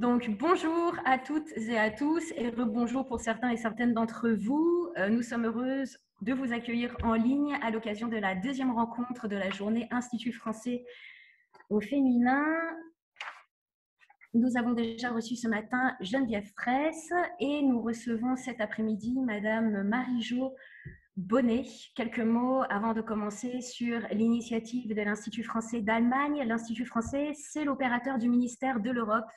Donc, bonjour à toutes et à tous et rebonjour pour certains et certaines d'entre vous. Nous sommes heureuses de vous accueillir en ligne à l'occasion de la deuxième rencontre de la journée Institut français au féminin. Nous avons déjà reçu ce matin Geneviève Fraisse et nous recevons cet après-midi Madame Marie-Jo Bonnet. Quelques mots avant de commencer sur l'initiative de l'Institut français d'Allemagne. L'Institut français, c'est l'opérateur du ministère de l'Europe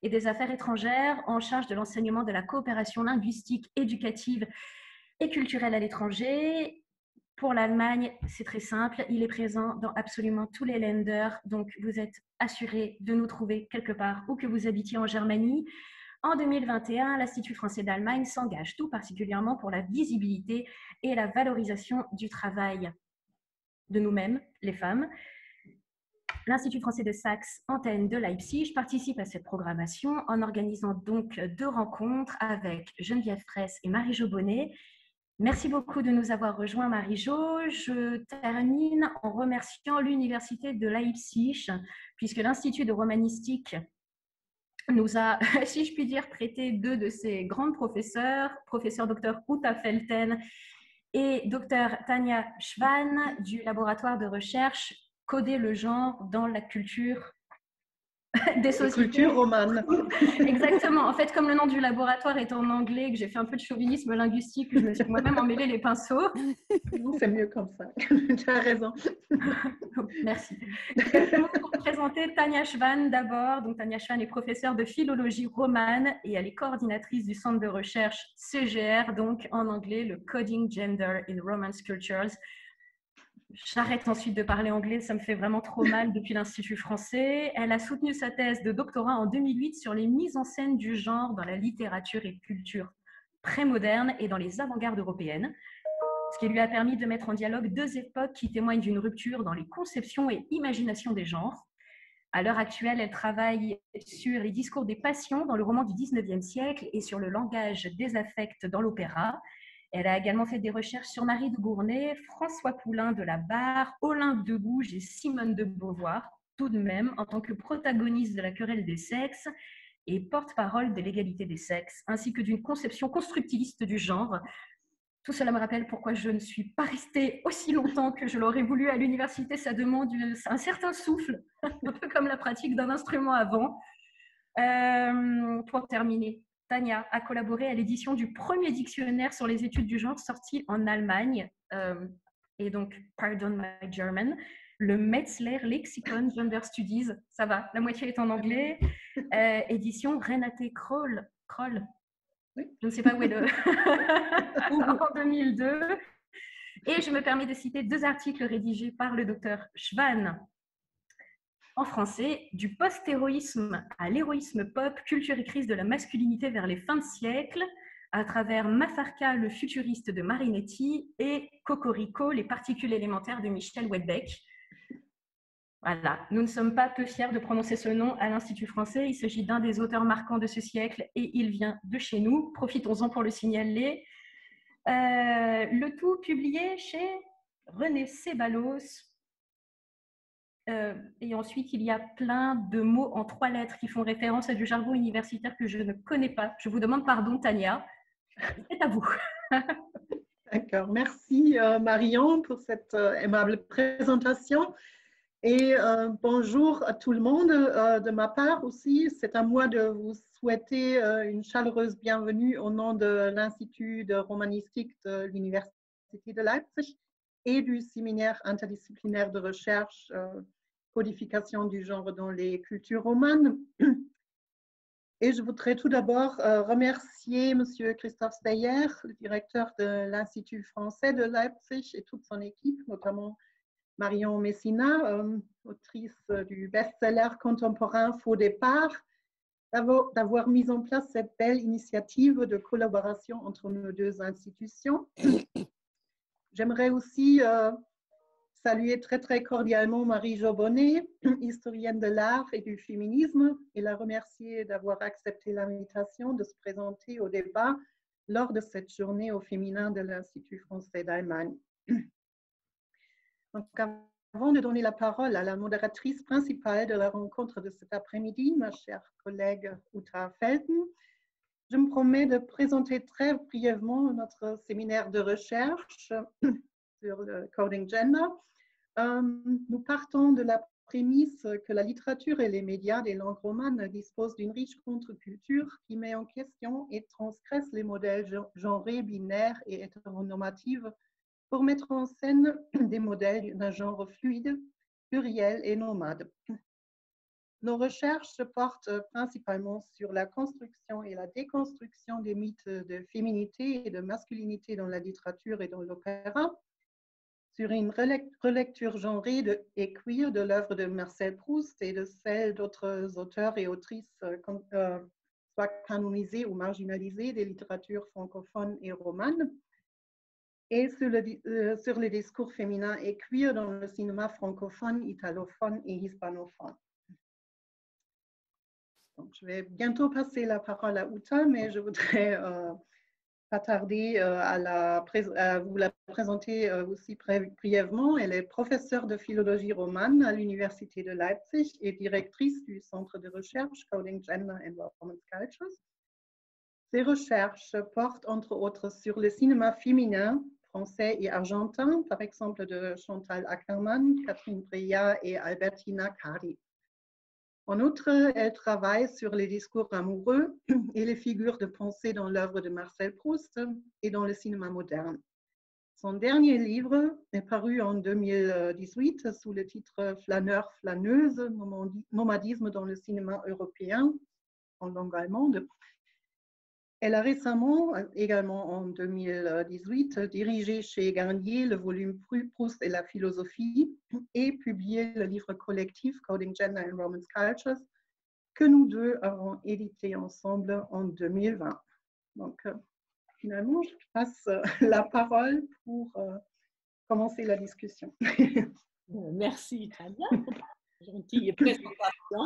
et des Affaires étrangères en charge de l'enseignement de la coopération linguistique, éducative et culturelle à l'étranger. Pour l'Allemagne, c'est très simple, il est présent dans absolument tous les Länder, donc vous êtes assurés de nous trouver quelque part où que vous habitiez en Germanie. En 2021, l'Institut français d'Allemagne s'engage tout particulièrement pour la visibilité et la valorisation du travail de nous-mêmes, les femmes. L'Institut français de Saxe, antenne de Leipzig, participe à cette programmation en organisant donc 2 rencontres avec Geneviève Fraisse et Marie-Jo Bonnet. Merci beaucoup de nous avoir rejoints, Marie-Jo. Je termine en remerciant l'Université de Leipzig, puisque l'Institut de romanistique nous a, si je puis dire, prêté 2 de ses grandes professeurs, professeur Dr Uta Felten et Dr Tanja Schwan du laboratoire de recherche Coder le genre dans la culture des sociétés. Culture romane. Exactement. En fait, comme le nom du laboratoire est en anglais, que j'ai fait un peu de chauvinisme linguistique, je me suis moi-même emmêlé les pinceaux. Non, c'est mieux comme ça. Tu as raison. Merci. Quelques mots pour présenter Tanja Schwan d'abord. Donc, Tanja Schwan est professeure de philologie romane et elle est coordinatrice du centre de recherche CGR, donc en anglais, le Coding Gender in Romance Cultures. J'arrête ensuite de parler anglais, ça me fait vraiment trop mal depuis l'Institut français. Elle a soutenu sa thèse de doctorat en 2008 sur les mises en scène du genre dans la littérature et culture pré-moderne et dans les avant-gardes européennes, ce qui lui a permis de mettre en dialogue 2 époques qui témoignent d'une rupture dans les conceptions et imaginations des genres. À l'heure actuelle, elle travaille sur les discours des passions dans le roman du 19e siècle et sur le langage des affects dans l'opéra. Elle a également fait des recherches sur Marie de Gournay, François Poulain de la Barre, Olympe de Gouges et Simone de Beauvoir, tout de même en tant que protagoniste de la querelle des sexes et porte-parole de l'égalité des sexes, ainsi que d'une conception constructiviste du genre. Tout cela me rappelle pourquoi je ne suis pas restée aussi longtemps que je l'aurais voulu à l'université. Ça demande un certain souffle, un peu comme la pratique d'un instrument avant. Pour terminer, Tanja a collaboré à l'édition du premier dictionnaire sur les études du genre sorti en Allemagne, et donc, pardon my German, le Metzler Lexikon Gender Studies, ça va, la moitié est en anglais, édition Renate Kroll, Oui. je ne sais pas où est le... en 2002. Et je me permets de citer 2 articles rédigés par le docteur Schwan en français, du post-héroïsme à l'héroïsme pop, culture et crise de la masculinité vers les fins de siècle, à travers Mafarka, le futuriste de Marinetti, et Cocorico, les particules élémentaires de Michel Houellebecq. Voilà, nous ne sommes pas peu fiers de prononcer ce nom à l'Institut français. Il s'agit d'un des auteurs marquants de ce siècle et il vient de chez nous. Profitons-en pour le signaler. Le tout publié chez René Ceballos. Et ensuite, il y a plein de mots en 3 lettres qui font référence à du jargon universitaire que je ne connais pas. Je vous demande pardon, Tanja. C'est à vous. D'accord. Merci, Marion, pour cette aimable présentation. Et bonjour à tout le monde de ma part aussi. C'est à moi de vous souhaiter une chaleureuse bienvenue au nom de l'Institut de romanistique de l'Université de Leipzig et du séminaire interdisciplinaire de recherche codification du genre dans les cultures romanes. Et je voudrais tout d'abord remercier M. Christophe Steyer, le directeur de l'Institut français de Leipzig et toute son équipe, notamment Marion Messina, autrice du best-seller contemporain Faux départ, d'avoir mis en place cette belle initiative de collaboration entre nos 2 institutions. J'aimerais aussi saluer très, très cordialement Marie-Jo Bonnet, historienne de l'art et du féminisme, et la remercier d'avoir accepté l'invitation de se présenter au débat lors de cette journée au féminin de l'Institut français d'Allemagne. Donc, avant de donner la parole à la modératrice principale de la rencontre de cet après-midi, ma chère collègue Uta Felten, je me promets de présenter très brièvement notre séminaire de recherche sur le coding gender. Nous partons de la prémisse que la littérature et les médias des langues romanes disposent d'une riche contre-culture qui met en question et transgresse les modèles genrés, binaires et hétéronormatifs pour mettre en scène des modèles d'un genre fluide, pluriel et nomade. Nos recherches se portent principalement sur la construction et la déconstruction des mythes de féminité et de masculinité dans la littérature et dans l'opéra, sur une relecture genrée et queer de l'œuvre de Marcel Proust et de celle d'autres auteurs et autrices, soit canonisés ou marginalisés des littératures francophones et romanes, et sur les discours féminins et queer dans le cinéma francophone, italophone et hispanophone. Donc, je vais bientôt passer la parole à Uta, mais je voudrais pas tarder à vous la présenter aussi brièvement. Elle est professeure de philologie romane à l'Université de Leipzig et directrice du Centre de recherche Coding Gender and Women's Cultures. Ses recherches portent entre autres sur le cinéma féminin français et argentin, par exemple de Chantal Akerman, Catherine Breillat et Albertina Cari. En outre, elle travaille sur les discours amoureux et les figures de pensée dans l'œuvre de Marcel Proust et dans le cinéma moderne. Son dernier livre est paru en 2018 sous le titre Flâneur, flâneuse, nomadisme dans le cinéma européen en langue allemande. Elle a récemment, également en 2018, dirigé chez Garnier le volume Proust et la philosophie et publié le livre collectif Coding Gender and Women's Cultures que nous deux avons édité ensemble en 2020. Donc, finalement, je passe la parole pour commencer la discussion. Merci, Tania, pour cette gentille présentation.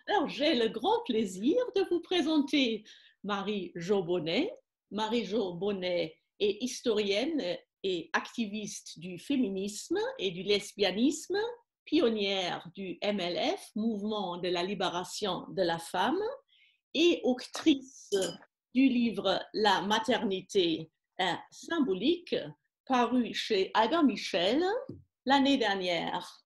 Alors, j'ai le grand plaisir de vous présenter Marie-Jo Bonnet. Marie-Jo Bonnet est historienne et activiste du féminisme et du lesbianisme, pionnière du MLF, Mouvement de la libération de la femme, et autrice du livre La maternité symbolique, paru chez Albert Michel l'année dernière.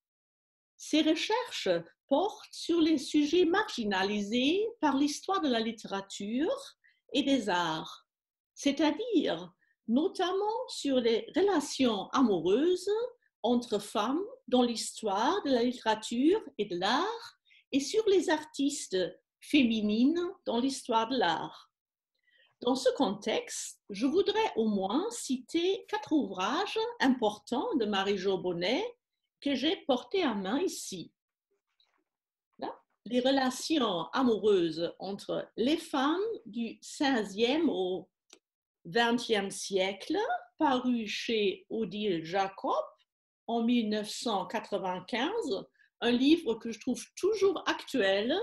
Ses recherches portent sur les sujets marginalisés par l'histoire de la littérature et des arts, c'est-à-dire notamment sur les relations amoureuses entre femmes dans l'histoire de la littérature et de l'art et sur les artistes féminines dans l'histoire de l'art. Dans ce contexte, je voudrais au moins citer 4 ouvrages importants de Marie-Jo Bonnet que j'ai portés à main ici. Là, les relations amoureuses entre les femmes du 16e au 20e siècle, paru chez Odile Jacob en 1995, un livre que je trouve toujours actuel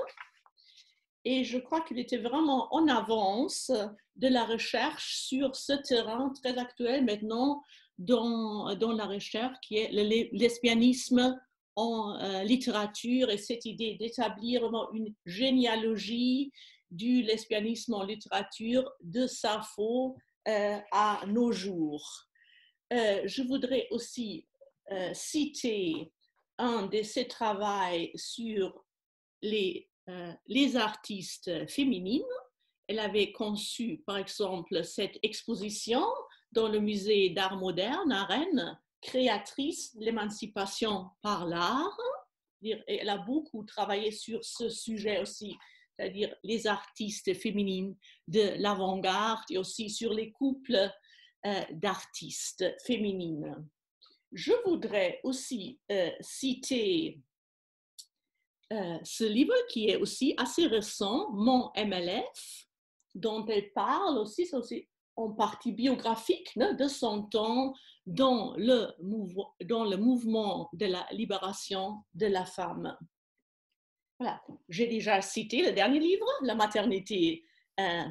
et je crois qu'il était vraiment en avance de la recherche sur ce terrain très actuel maintenant dans la recherche qui est le lesbianisme en littérature et cette idée d'établir vraiment une généalogie du lesbianisme en littérature de Sappho à nos jours. Je voudrais aussi citer un de ses travaux sur les artistes féminines. Elle avait conçu, par exemple, cette exposition dans le musée d'art moderne à Rennes, créatrice de l'émancipation par l'art. Elle a beaucoup travaillé sur ce sujet aussi, c'est-à-dire les artistes féminines de l'avant-garde et aussi sur les couples d'artistes féminines. Je voudrais aussi citer ce livre qui est aussi assez récent, Mon MLF, dont elle parle aussi, c'est aussi en partie biographique de son temps dans le mouvement de la libération de la femme. Voilà. J'ai déjà cité le dernier livre, La maternité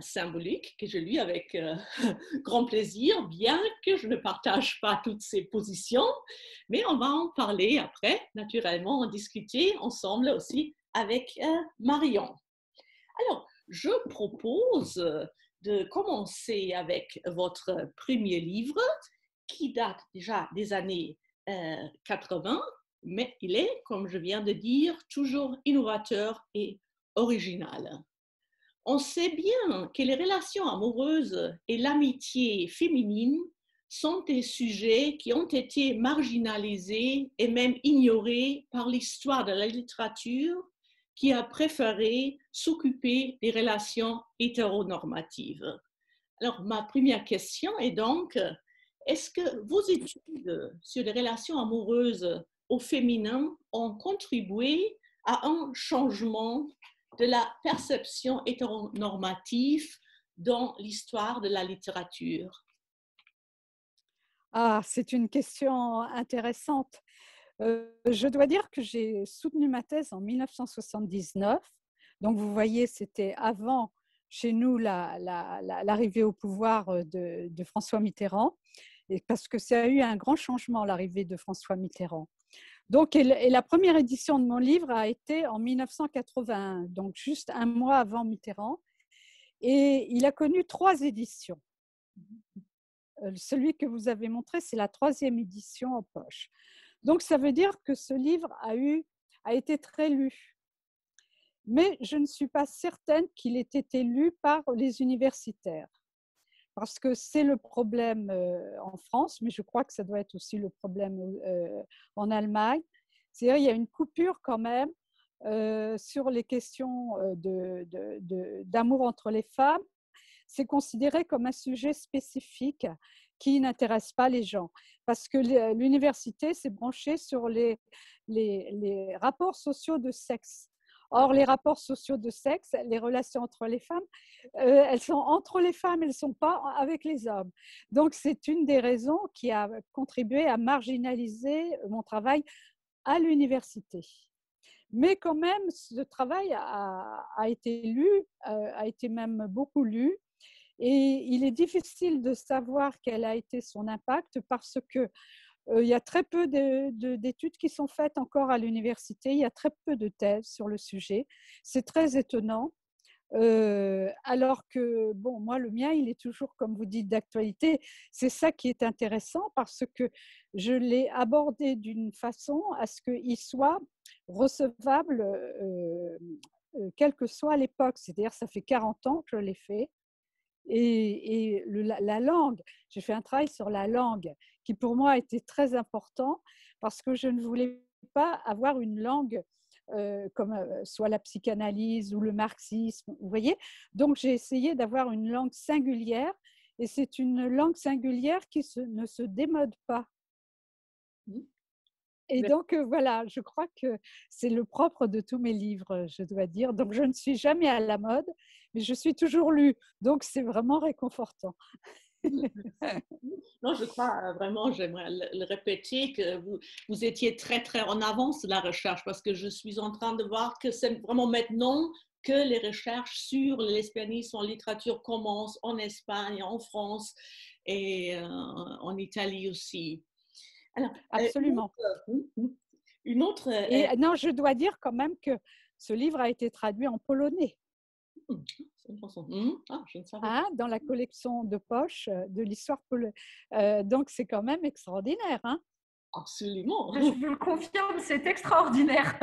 symbolique que je lis avec grand plaisir, bien que je ne partage pas toutes ces positions, mais on va en parler après, naturellement, en discuter ensemble aussi avec Marion. Alors, je propose de commencer avec votre premier livre qui date déjà des années 80, mais il est, comme je viens de dire, toujours innovateur et original. On sait bien que les relations amoureuses et l'amitié féminine sont des sujets qui ont été marginalisés et même ignorés par l'histoire de la littérature qui a préféré s'occuper des relations hétéronormatives. Alors, ma première question est donc, est-ce que vos études sur les relations amoureuses au féminin ont contribué à un changement de la perception hétéronormative dans l'histoire de la littérature? Ah, c'est une question intéressante. Je dois dire que j'ai soutenu ma thèse en 1979. Donc, vous voyez, c'était avant, chez nous, l'arrivée au pouvoir de François Mitterrand, et parce que ça a eu un grand changement, l'arrivée de François Mitterrand. Donc, et la première édition de mon livre a été en 1981, donc juste un mois avant Mitterrand. Et il a connu 3 éditions. Celui que vous avez montré, c'est la 3e édition en poche. Donc, ça veut dire que ce livre a été très lu. Mais je ne suis pas certaine qu'il ait été lu par les universitaires. Parce que c'est le problème en France, mais je crois que ça doit être aussi le problème en Allemagne. C'est-à-dire qu'il y a une coupure quand même sur les questions d'amour entre les femmes. C'est considéré comme un sujet spécifique qui n'intéresse pas les gens. Parce que l'université s'est branchée sur les rapports sociaux de sexe. Or, les rapports sociaux de sexe, les relations entre les femmes, elles sont entre les femmes, elles ne sont pas avec les hommes. Donc, c'est une des raisons qui a contribué à marginaliser mon travail à l'université. Mais quand même, ce travail a été lu, a été même beaucoup lu. Et il est difficile de savoir quel a été son impact parce que il y a très peu d'études qui sont faites encore à l'université. Il y a très peu de thèses sur le sujet. C'est très étonnant. Alors que, bon, moi, le mien, il est toujours, comme vous dites, d'actualité. C'est ça qui est intéressant parce que je l'ai abordé d'une façon à ce qu'il soit recevable, quelle que soit l'époque. C'est-à-dire, ça fait 40 ans que je l'ai fait. Et la langue, j'ai fait un travail sur la langue qui pour moi était très important parce que je ne voulais pas avoir une langue comme soit la psychanalyse ou le marxisme, vous voyez. Donc j'ai essayé d'avoir une langue singulière et c'est une langue singulière qui ne se démode pas. Et donc, voilà, je crois que c'est le propre de tous mes livres, je dois dire. Donc, je ne suis jamais à la mode, mais je suis toujours lue. Donc, c'est vraiment réconfortant. Non, je crois vraiment, j'aimerais le répéter, que vous étiez très, très en avance de la recherche parce que je suis en train de voir que c'est vraiment maintenant que les recherches sur le lesbianisme en littérature commencent en Espagne, en France et en Italie aussi. Alors, absolument. Une autre et non, je dois dire quand même que ce livre a été traduit en polonais. C'est une chanson. Je ne savais pas. Dans la collection de poche de l'histoire polonaise. Donc, c'est quand même extraordinaire. Hein. Absolument. Je vous le confirme, c'est extraordinaire.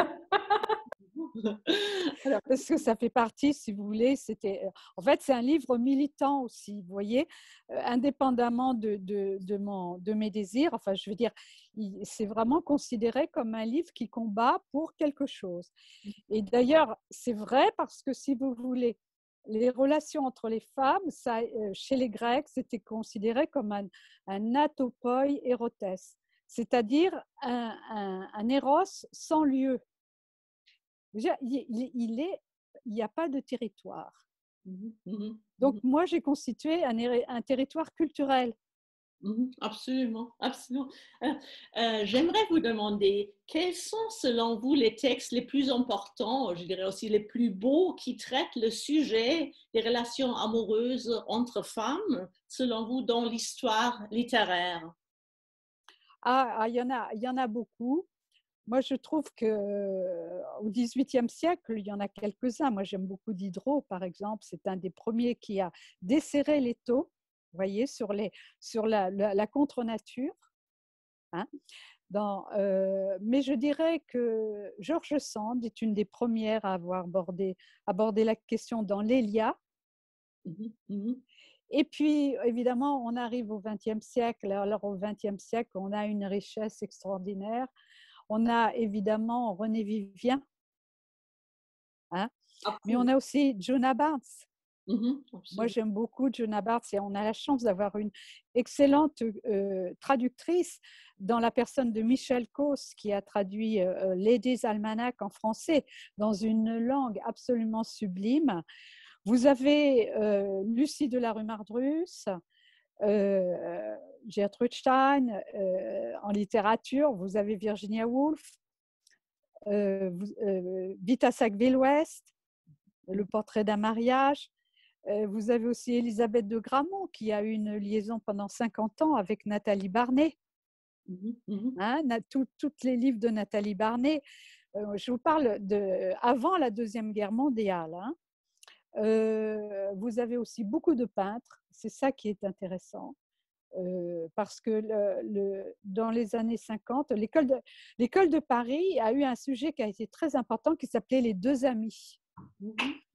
Alors, parce que ça fait partie, si vous voulez, en fait, c'est un livre militant aussi, vous voyez, indépendamment de mes désirs. Enfin, je veux dire, c'est vraiment considéré comme un livre qui combat pour quelque chose. Et d'ailleurs, c'est vrai parce que si vous voulez, les relations entre les femmes, ça, chez les Grecs, c'était considéré comme un atopoi érotes, c'est-à-dire un éros sans lieu. Il n'y a pas de territoire. Donc, moi, j'ai constitué un territoire culturel. Absolument, absolument. J'aimerais vous demander, quels sont selon vous les textes les plus importants, je dirais aussi les plus beaux, qui traitent le sujet des relations amoureuses entre femmes, selon vous, dans l'histoire littéraire? Il y en a beaucoup. Moi, je trouve qu'au XVIIIe siècle, il y en a quelques-uns. Moi, j'aime beaucoup Diderot, par exemple. C'est un des premiers qui a desserré l'étau, vous voyez, sur la contre-nature. Hein. Mais je dirais que George Sand est une des premières à avoir abordé la question dans l'Élia. Et puis, évidemment, on arrive au XXe siècle. Alors, au XXe siècle, on a une richesse extraordinaire. On a évidemment René Vivien, hein, mais on a aussi Djuna Barnes. Moi, j'aime beaucoup Djuna Barnes et on a la chance d'avoir une excellente traductrice dans la personne de Michel Causse qui a traduit Ladies Almanac en français dans une langue absolument sublime. Vous avez Lucie de la rue Mardrus, Gertrude Stein en littérature, vous avez Virginia Woolf, Vita Sackville-West, Le portrait d'un mariage. Vous avez aussi Elisabeth de Gramont qui a eu une liaison pendant 50 ans avec Nathalie Barney. Hein, tous les livres de Nathalie Barney, je vous parle avant la Deuxième Guerre mondiale. Hein. Vous avez aussi beaucoup de peintres, c'est ça qui est intéressant, parce que dans les années 50, l'école de Paris a eu un sujet qui a été très important qui s'appelait les deux amis.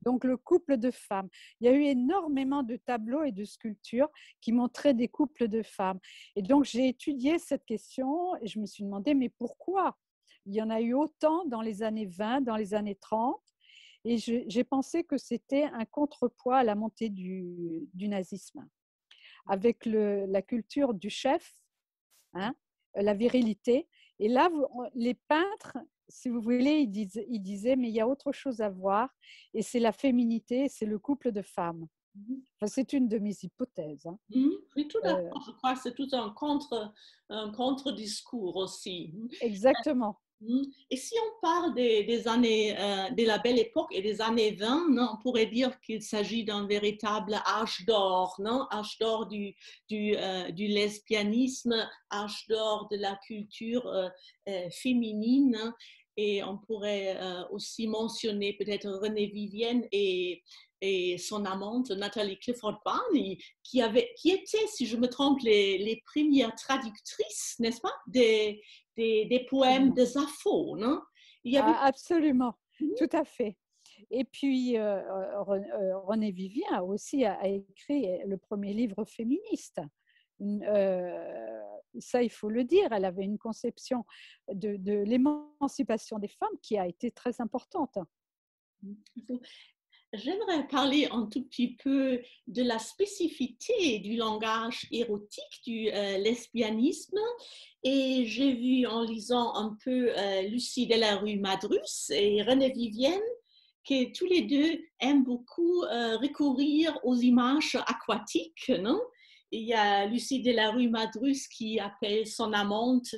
Donc le couple de femmes. Il y a eu énormément de tableaux et de sculptures qui montraient des couples de femmes. Et donc j'ai étudié cette question et je me suis demandé mais pourquoi il y en a eu autant dans les années 20, dans les années 30. Et j'ai pensé que c'était un contrepoids à la montée du nazisme, avec la culture du chef, hein, la virilité. Et là, les peintres, si vous voulez, ils disaient, mais il y a autre chose à voir, et c'est la féminité, c'est le couple de femmes. Enfin, c'est une de mes hypothèses. Hein. Oui, tout d'accord. Je crois que c'est tout un contre-discours aussi. Exactement. Et si on parle des années, de la belle époque et des années 20, non, on pourrait dire qu'il s'agit d'un véritable âge d'or, non? Âge d'or du lesbianisme, âge d'or de la culture féminine. Et on pourrait aussi mentionner peut-être René Vivienne et son amante Nathalie Clifford Barney, qui étaient, si je me trompe, les premières traductrices, n'est-ce pas, des poèmes de Sappho, non? Absolument, tout à fait. Et puis, René Vivien aussi a écrit le premier livre féministe. Ça, il faut le dire, elle avait une conception de l'émancipation des femmes qui a été très importante. J'aimerais parler un tout petit peu de la spécificité du langage érotique, du lesbianisme. Et j'ai vu en lisant un peu Lucie de la rue Madrus et René Vivienne que tous les deux aiment beaucoup recourir aux images aquatiques, non? Il y a Lucie de la rue Madrus qui appelle son amante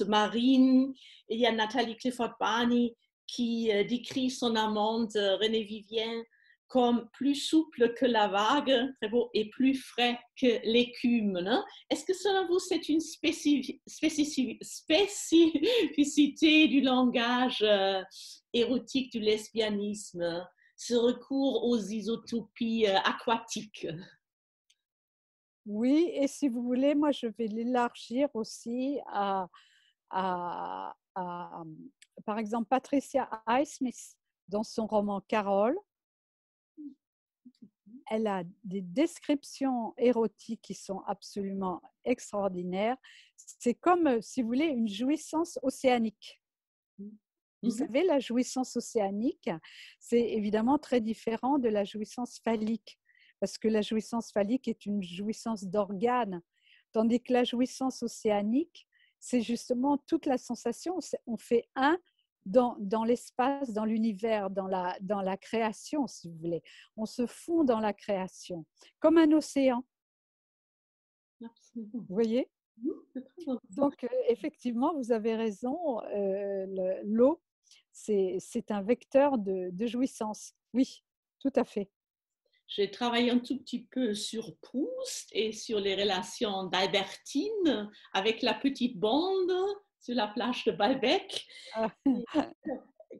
marine. Et il y a Nathalie Clifford Barney qui décrit son amante René Vivien comme plus souple que la vague, très beau, et plus frais que l'écume. Est-ce que selon vous, c'est une spécificité du langage érotique du lesbianisme, ce recours aux isotopies aquatiques? Oui, et si vous voulez, moi, je vais l'élargir aussi par exemple, Patricia Highsmith, dans son roman Carole, elle a des descriptions érotiques qui sont absolument extraordinaires. C'est comme, si vous voulez, une jouissance océanique. Vous savez, la jouissance océanique, c'est évidemment très différent de la jouissance phallique, parce que la jouissance phallique est une jouissance d'organes, tandis que la jouissance océanique, c'est justement toute la sensation. On fait un dans l'espace, dans l'univers, dans la création, si vous voulez. On se fond dans la création, comme un océan. Absolument. Vous voyez? C'est très important. Donc, effectivement, vous avez raison, l'eau, c'est un vecteur de jouissance. Oui, tout à fait. J'ai travaillé un tout petit peu sur Proust et sur les relations d'Albertine avec la petite bande sur la plage de Balbec. Ah,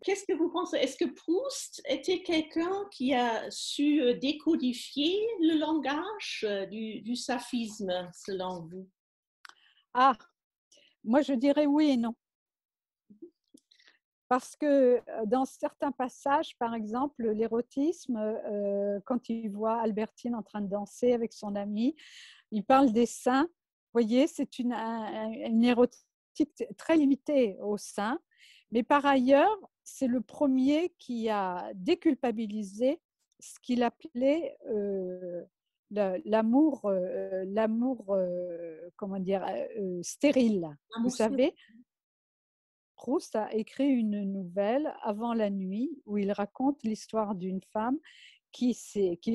Qu'est-ce que vous pensez? Est-ce que Proust était quelqu'un qui a su décodifier le langage du saphisme, selon vous? ah, moi, je dirais oui et non. Parce que dans certains passages, par exemple, l'érotisme, quand il voit Albertine en train de danser avec son ami, il parle des seins. Vous voyez, c'est une érotique très limitée aux seins. Mais par ailleurs, c'est le premier qui a déculpabilisé ce qu'il appelait l'amour, comment dire, stérile. Vous L'amour, savez, Proust a écrit une nouvelle avant la nuit où il raconte l'histoire d'une femme qui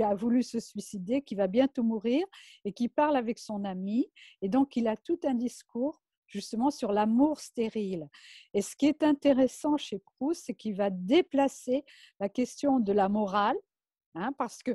a voulu se suicider, qui va bientôt mourir et qui parle avec son ami. Et donc, il a tout un discours justement sur l'amour stérile. Et ce qui est intéressant chez Proust, c'est qu'il va déplacer la question de la morale, hein, parce que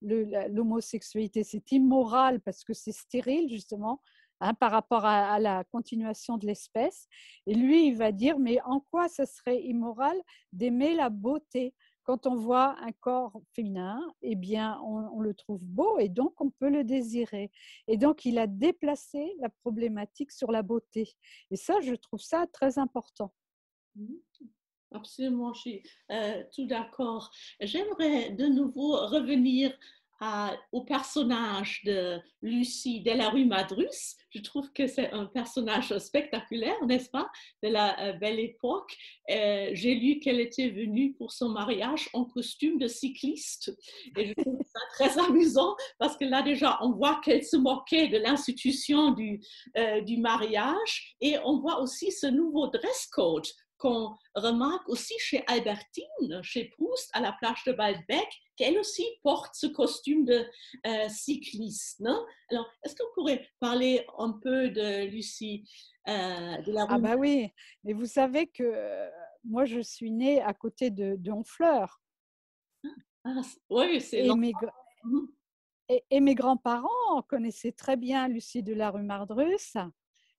l'homosexualité, c'est immoral parce que c'est stérile, justement, hein, par rapport à la continuation de l'espèce. Et lui, il va dire, mais en quoi ça serait immoral d'aimer la beauté? Quand on voit un corps féminin, eh bien, on le trouve beau et donc on peut le désirer. Et donc, il a déplacé la problématique sur la beauté. Et ça, je trouve ça très important. absolument, je suis tout d'accord. J'aimerais de nouveau revenir au personnage de Lucie de la rue Madrus. Je trouve que c'est un personnage spectaculaire, n'est-ce pas, de la belle époque. J'ai lu qu'elle était venue pour son mariage en costume de cycliste et je trouve ça très amusant parce que là déjà on voit qu'elle se moquait de l'institution du mariage et on voit aussi ce nouveau dress code qu'on remarque aussi chez Albertine, chez Proust, à la plage de Balbec, qu'elle aussi porte ce costume de cycliste. Non? Alors, est-ce qu'on pourrait parler un peu de Lucie de la Ah rue? bah oui, mais vous savez que moi, je suis née à côté de Honfleur Ah, oui, c'est et long. mes, et mes grands-parents connaissaient très bien Lucie de la rue Mardrus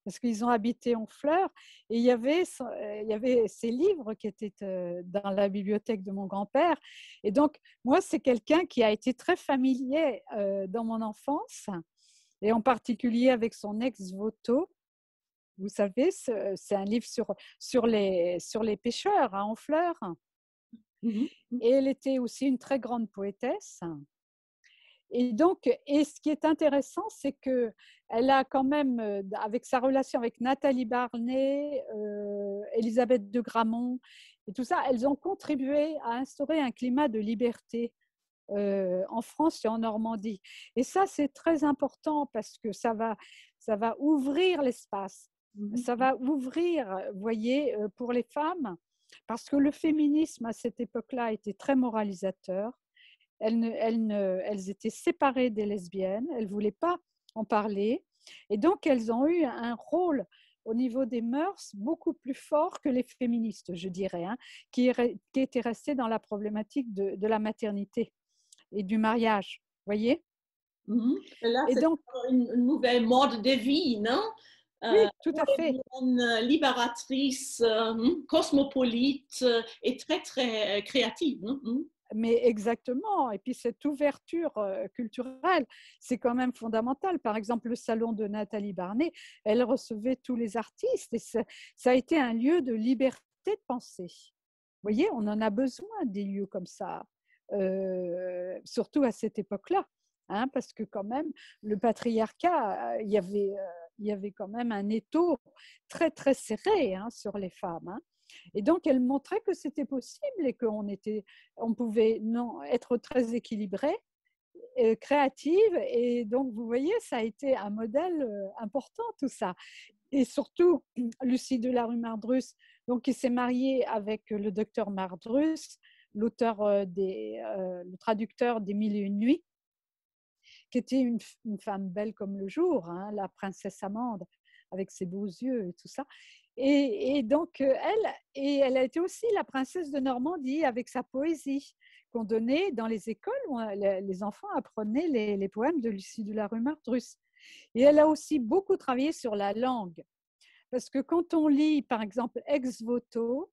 parce qu'ils ont habité Honfleur et il y avait ces livres qui étaient dans la bibliothèque de mon grand-père. Et donc, moi, c'est quelqu'un qui a été très familier dans mon enfance et en particulier avec son ex-voto. Vous savez, c'est un livre sur les pêcheurs à Honfleur. Et elle était aussi une très grande poétesse. Et donc, et ce qui est intéressant, c'est que elle a quand même, avec sa relation avec Nathalie Barney, Elisabeth de Gramont et tout ça, elles ont contribué à instaurer un climat de liberté en France et en Normandie. Et ça, c'est très important parce que ça va ouvrir l'espace. Ça va ouvrir, vous voyez, pour les femmes, parce que le féminisme à cette époque-là était très moralisateur. Elles étaient séparées des lesbiennes, elles ne voulaient pas en parler. Et donc, elles ont eu un rôle au niveau des mœurs beaucoup plus fort que les féministes, je dirais, hein, qui étaient restées dans la problématique de la maternité et du mariage. Vous voyez? Là, Et c'est donc, une nouvelle mode de vie, non? oui, tout à fait. Libératrice, cosmopolite et très, très créative. Mais exactement. Et puis cette ouverture culturelle, c'est quand même fondamental. Par exemple, le salon de Nathalie Barney, elle recevait tous les artistes et ça a été un lieu de liberté de penser. Vous voyez, on en a besoin des lieux comme ça, surtout à cette époque-là, hein, parce que quand même, le patriarcat, il y avait quand même un étau très, très serré, hein, sur les femmes. Hein. Et donc, elle montrait que c'était possible et on pouvait être très équilibré, créative. Et donc, vous voyez, ça a été un modèle important, tout ça. Et surtout, Lucie de la rue Mardrus, donc, qui s'est mariée avec le docteur Mardrus, l'auteur le traducteur des Mille et une nuits, qui était une femme belle comme le jour, hein, la princesse Amande, avec ses beaux yeux et tout ça. Et donc, elle a été aussi la princesse de Normandie avec sa poésie qu'on donnait dans les écoles où les enfants apprenaient les poèmes de Lucie de la Rue-Martrus. Et elle a aussi beaucoup travaillé sur la langue. Parce que quand on lit, par exemple, Ex Voto,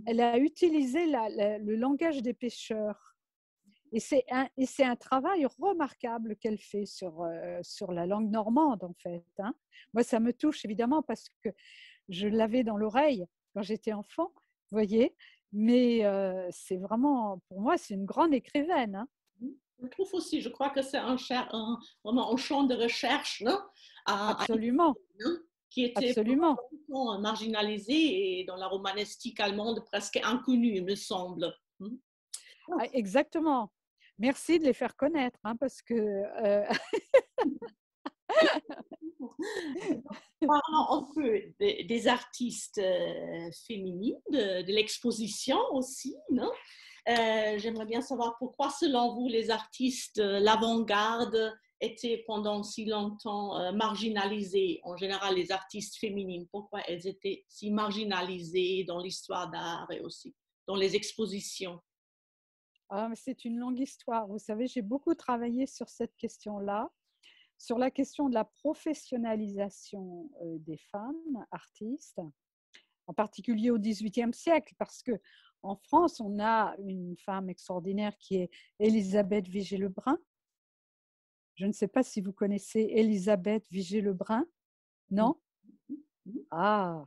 elle a utilisé le langage des pêcheurs. Et c'est un travail remarquable qu'elle fait sur la langue normande, en fait. Hein. Moi, ça me touche évidemment parce que je l'avais dans l'oreille quand j'étais enfant, vous voyez. Mais c'est vraiment, pour moi, c'est une grande écrivaine. Hein. Je trouve aussi, je crois que c'est vraiment un champ de recherche, non? Absolument. Qui était Absolument. marginalisé et dans la romanestique allemande presque inconnu, il me semble. Exactement. Merci de les faire connaître, hein, parce que... Parlons un peu des artistes féminines, de l'exposition aussi, non? J'aimerais bien savoir pourquoi, selon vous, les artistes l'avant-garde étaient pendant si longtemps marginalisés. En général, les artistes féminines, pourquoi elles étaient si marginalisées dans l'histoire d'art et aussi dans les expositions? C'est une longue histoire. Vous savez, j'ai beaucoup travaillé sur cette question-là, sur la question de la professionnalisation des femmes artistes, en particulier au XVIIIe siècle, parce que en France, on a une femme extraordinaire qui est Élisabeth Vigée-Lebrun. Je ne sais pas si vous connaissez Élisabeth Vigée-Lebrun. Non? Ah,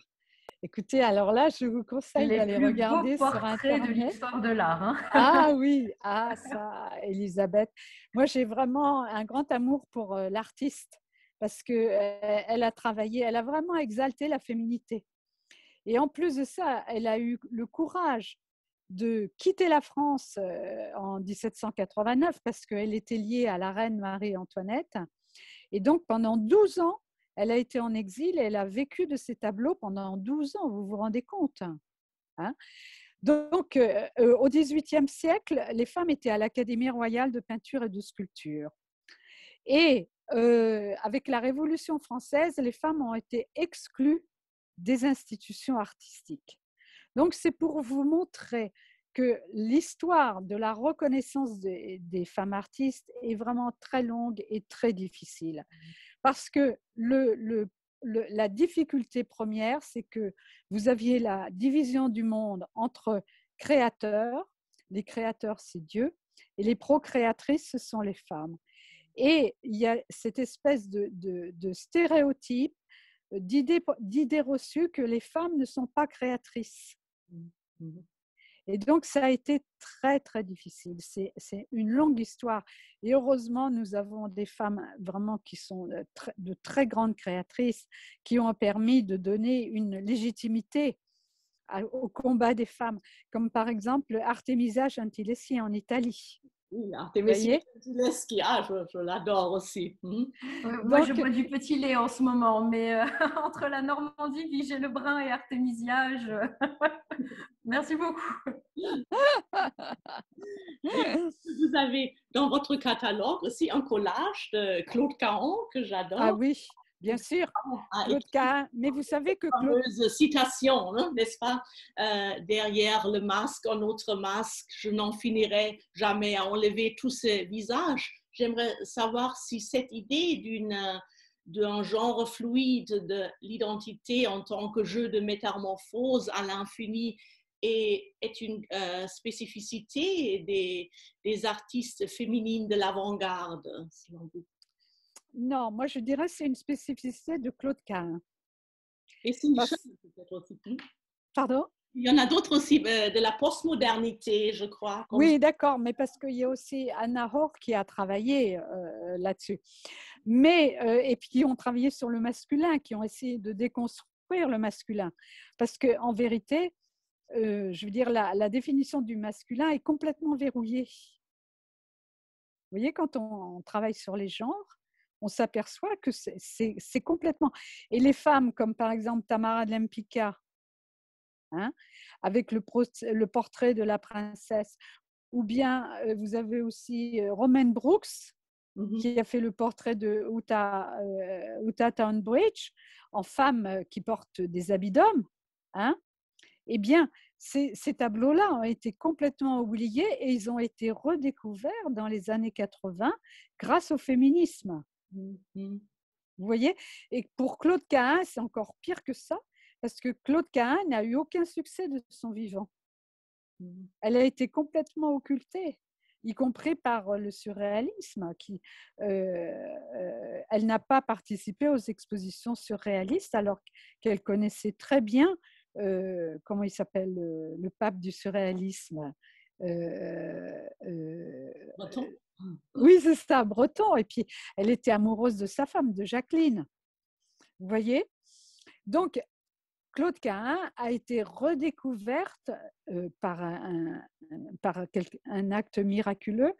écoutez, alors là, je vous conseille d'aller regarder sur Internet. De l'histoire de l'art. Hein. Ah oui, ça, Élisabeth. Moi, j'ai vraiment un grand amour pour l'artiste parce qu'elle a travaillé, elle a vraiment exalté la féminité. Et en plus de ça, elle a eu le courage de quitter la France en 1789 parce qu'elle était liée à la reine Marie-Antoinette. Et donc, pendant 12 ans, elle a été en exil et elle a vécu de ses tableaux pendant 12 ans, vous vous rendez compte, hein? Donc, au XVIIIe siècle, les femmes étaient à l'Académie royale de peinture et de sculpture. Et avec la Révolution française, les femmes ont été exclues des institutions artistiques. Donc, c'est pour vous montrer que l'histoire de la reconnaissance des femmes artistes est vraiment très longue et très difficile. Parce que la difficulté première, c'est que vous aviez la division du monde entre créateurs, les créateurs c'est Dieu, et les procréatrices ce sont les femmes. Et il y a cette espèce de stéréotype, d'idées reçues que les femmes ne sont pas créatrices. Et donc, ça a été très, très difficile. C'est une longue histoire. Et heureusement, nous avons des femmes vraiment qui sont de très grandes créatrices, qui ont permis de donner une légitimité au combat des femmes, comme par exemple Artemisia Gentileschi en Italie. Oui, Artemisia Gentileschi, je l'adore aussi. Moi, je bois du petit lait en ce moment, mais entre la Normandie, Vigée-Lebrun et Artemisia, merci beaucoup. Vous avez dans votre catalogue aussi un collage de Claude Cahon que j'adore. Ah oui, bien sûr, Claude Cahon. Mais vous savez que Claude... citation, n'est-ce pas? Derrière le masque, un autre masque, je n'en finirai jamais à enlever tous ces visages. J'aimerais savoir si cette idée d'un genre fluide de l'identité en tant que jeu de métamorphose à l'infini est une spécificité des artistes féminines de l'avant-garde, selon vous? Non, moi je dirais que c'est une spécificité de Claude Cahon. Et c'est peut-être aussi. Pardon? Il y en a d'autres aussi de la postmodernité, je crois. Oui, d'accord, mais parce qu'il y a aussi Anna Hor qui a travaillé là-dessus. Mais, et puis qui ont travaillé sur le masculin, qui ont essayé de déconstruire le masculin. Parce qu'en vérité, je veux dire, la définition du masculin est complètement verrouillée. Vous voyez, quand on travaille sur les genres, on s'aperçoit que c'est complètement... Et les femmes, comme par exemple Tamara de Lempicka, hein, avec le portrait de la princesse, ou bien vous avez aussi Romaine Brooks, qui a fait le portrait de Uta Townbridge en femme qui porte des habits d'homme, hein, eh bien, ces tableaux-là ont été complètement oubliés et ils ont été redécouverts dans les années 80 grâce au féminisme. Vous voyez? Et pour Claude Cahun, c'est encore pire que ça, parce que Claude Cahun n'a eu aucun succès de son vivant. Elle a été complètement occultée, y compris par le surréalisme. Elle n'a pas participé aux expositions surréalistes alors qu'elle connaissait très bien, comment il s'appelle, le pape du surréalisme. Breton. Oui, c'est ça, Breton. Et puis, elle était amoureuse de sa femme, de Jacqueline. Vous voyez? Donc, Claude Cahun a été redécouverte par un acte miraculeux.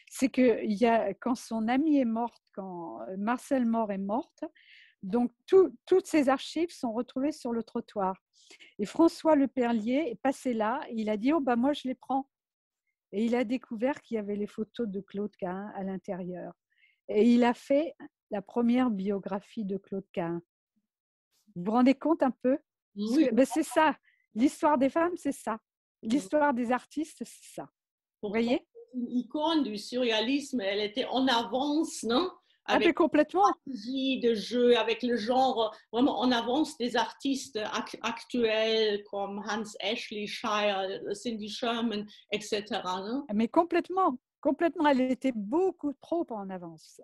C'est que quand son amie est morte, quand Marcel Mort est morte, donc toutes ces archives sont retrouvées sur le trottoir. Et François Leperlier est passé là, et il a dit « Oh, bah moi, je les prends ». Et il a découvert qu'il y avait les photos de Claude Cahun à l'intérieur. Et il a fait la première biographie de Claude Cahun. Vous vous rendez compte un peu? Oui. Ben c'est ça. L'histoire des femmes, c'est ça. L'histoire des artistes, c'est ça. Vous voyez? Une icône du surréalisme, elle était en avance, non? Avec complètement. De jeu, avec le genre vraiment en avance des artistes actuels comme Hans Ashley Shire, Cindy Sherman, etc. Non? Mais complètement. Complètement, elle était beaucoup trop en avance.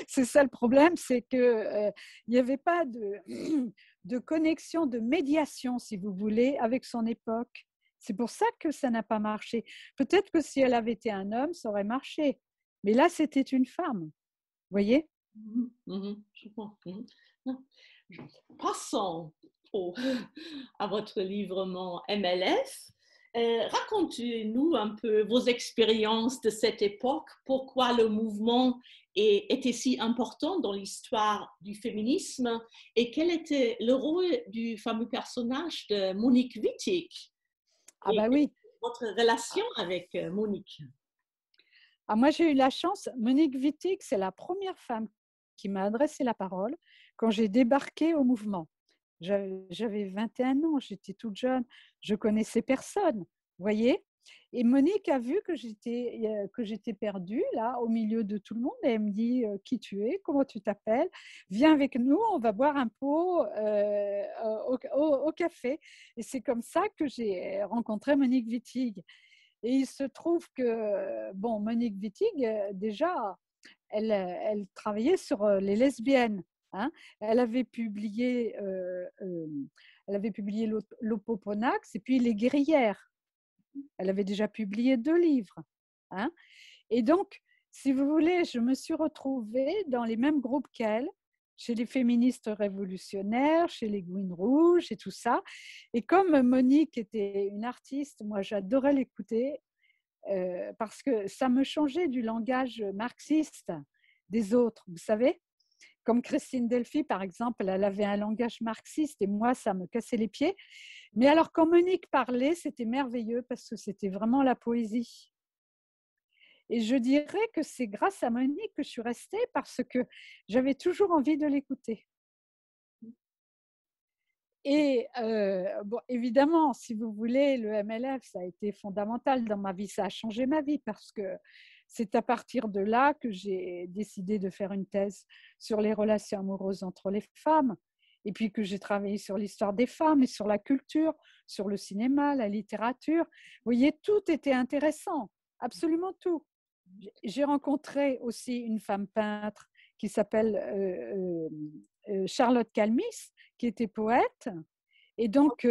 C'est ça le problème, c'est qu'il n'y avait pas de connexion, de médiation, si vous voulez, avec son époque. C'est pour ça que ça n'a pas marché. Peut-être que si elle avait été un homme, ça aurait marché. Mais là, c'était une femme. Vous voyez? Je comprends. Passons à votre livrement MLF. Racontez-nous un peu vos expériences de cette époque, pourquoi le mouvement était si important dans l'histoire du féminisme et quel était le rôle du fameux personnage de Monique Wittig. Ah bah oui. Votre relation avec Monique. Ah, moi, j'ai eu la chance. Monique Wittig, c'est la première femme qui m'a adressé la parole quand j'ai débarqué au mouvement. J'avais 21 ans, j'étais toute jeune, je connaissais personne, vous voyez. Et Monique a vu que j'étais perdue là, au milieu de tout le monde, et elle me dit qui tu es, comment tu t'appelles, viens avec nous, on va boire un pot au café. Et c'est comme ça que j'ai rencontré Monique Wittig. Et il se trouve que, bon, Monique Wittig, déjà, elle travaillait sur les lesbiennes. Hein. Elle avait publié l'Opoponax et puis Les guerrières. Elle avait déjà publié 2 livres. Hein. Et donc, si vous voulez, je me suis retrouvée dans les mêmes groupes qu'elle, chez les féministes révolutionnaires, chez les Gouines Rouges et tout ça. Et comme Monique était une artiste, moi j'adorais l'écouter parce que ça me changeait du langage marxiste des autres, vous savez. Comme Christine Delphi, par exemple, elle avait un langage marxiste et moi, ça me cassait les pieds. Mais alors, quand Monique parlait, c'était merveilleux parce que c'était vraiment la poésie. Et je dirais que c'est grâce à Monique que je suis restée parce que j'avais toujours envie de l'écouter. Et bon, évidemment, si vous voulez, le MLF, ça a été fondamental dans ma vie. Ça a changé ma vie parce que c'est à partir de là que j'ai décidé de faire une thèse sur les relations amoureuses entre les femmes. Et puis que j'ai travaillé sur l'histoire des femmes et sur la culture, sur le cinéma, la littérature. Vous voyez, tout était intéressant, absolument tout. J'ai rencontré aussi une femme peintre qui s'appelle Charlotte Calmis, qui était poète. Et donc,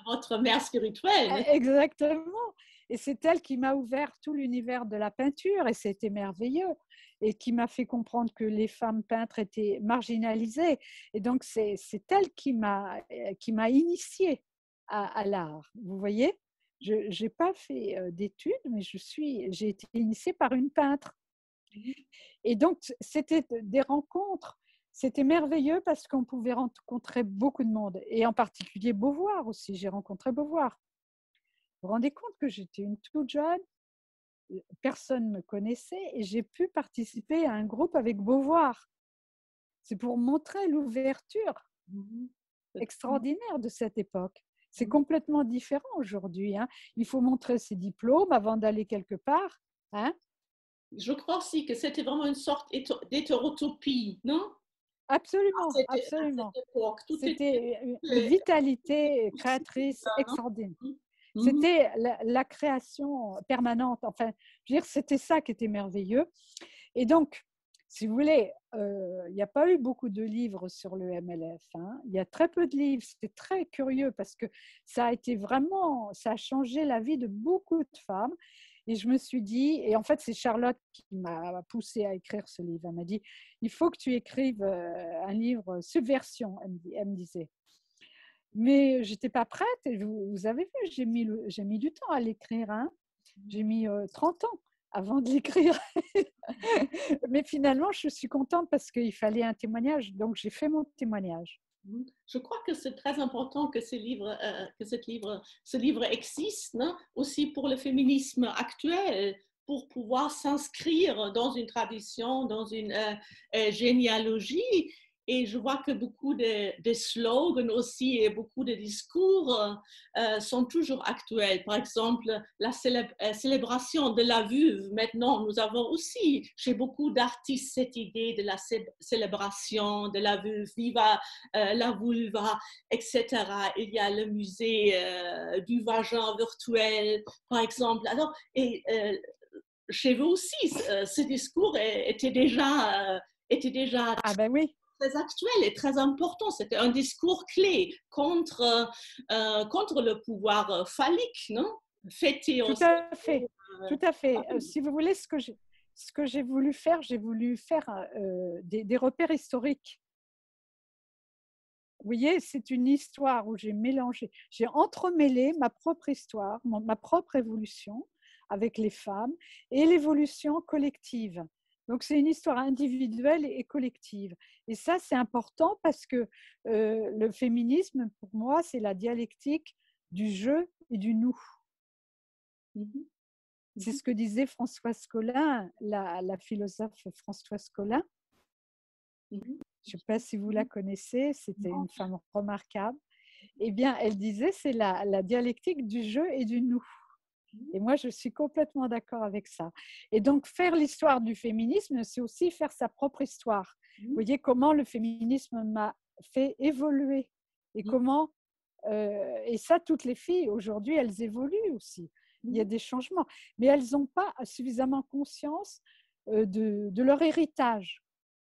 votre mère spirituelle. Exactement. Et c'est elle qui m'a ouvert tout l'univers de la peinture et c'était merveilleux. Et qui m'a fait comprendre que les femmes peintres étaient marginalisées. Et donc, c'est elle qui m'a initiée à l'art. Vous voyez? Je n'ai pas fait d'études, mais j'ai été initiée par une peintre. Et donc, c'était des rencontres. C'était merveilleux parce qu'on pouvait rencontrer beaucoup de monde. Et en particulier Beauvoir aussi. J'ai rencontré Beauvoir. Vous vous rendez compte que j'étais une toute jeune personne ne me connaissait et j'ai pu participer à un groupe avec Beauvoir. C'est pour montrer l'ouverture extraordinaire de cette époque. C'est complètement différent aujourd'hui. Hein. Il faut montrer ses diplômes avant d'aller quelque part. Hein. Je crois aussi que c'était vraiment une sorte d'hétérotopie, non? Absolument, absolument. C'était une vitalité créatrice extraordinaire. C'était la création permanente. Enfin, je veux dire, c'était ça qui était merveilleux. Et donc, si vous voulez, il n'y a pas eu beaucoup de livres sur le MLF. Hein. Il y a très peu de livres. C'était très curieux parce que ça a été vraiment, ça a changé la vie de beaucoup de femmes. Et je me suis dit, et en fait, c'est Charlotte qui m'a poussée à écrire ce livre. Elle m'a dit, il faut que tu écrives un livre Subversion, elle me disait. Mais je n'étais pas prête. Et vous avez vu, j'ai mis du temps à l'écrire. Hein. J'ai mis 30 ans avant de l'écrire. Mais finalement, je suis contente parce qu'il fallait un témoignage. Donc, j'ai fait mon témoignage. Je crois que c'est très important que ce livre existe, non? Aussi pour le féminisme actuel, pour pouvoir s'inscrire dans une tradition, dans une généalogie. Et je vois que beaucoup de slogans aussi et beaucoup de discours sont toujours actuels. Par exemple, la célébration de la veuve. Maintenant, nous avons aussi chez beaucoup d'artistes cette idée de la célébration de la veuve, viva la vulva, etc. Il y a le musée du vagin virtuel, par exemple. Alors, chez vous aussi, ce discours était déjà Ah ben oui. Très actuel et très important. C'était un discours clé contre le pouvoir phallique, non? Fêté tout à fait, tout à fait. Si vous voulez, ce que j'ai voulu faire des repères historiques. Vous voyez, c'est une histoire où j'ai entremêlé ma propre histoire, ma propre évolution avec les femmes et l'évolution collective. Donc, c'est une histoire individuelle et collective. Et ça, c'est important parce que le féminisme, pour moi, c'est la dialectique du je et du nous. C'est ce que disait Françoise Collin, la philosophe Françoise Collin. Je ne sais pas si vous la connaissez, c'était une femme remarquable. Eh bien, elle disait, c'est la dialectique du je et du nous. Et moi, je suis complètement d'accord avec ça. Et donc, faire l'histoire du féminisme, c'est aussi faire sa propre histoire. Vous voyez comment le féminisme m'a fait évoluer. Et comment, et ça, toutes les filles, aujourd'hui, elles évoluent aussi. Il y a des changements. Mais elles n'ont pas suffisamment conscience de leur héritage.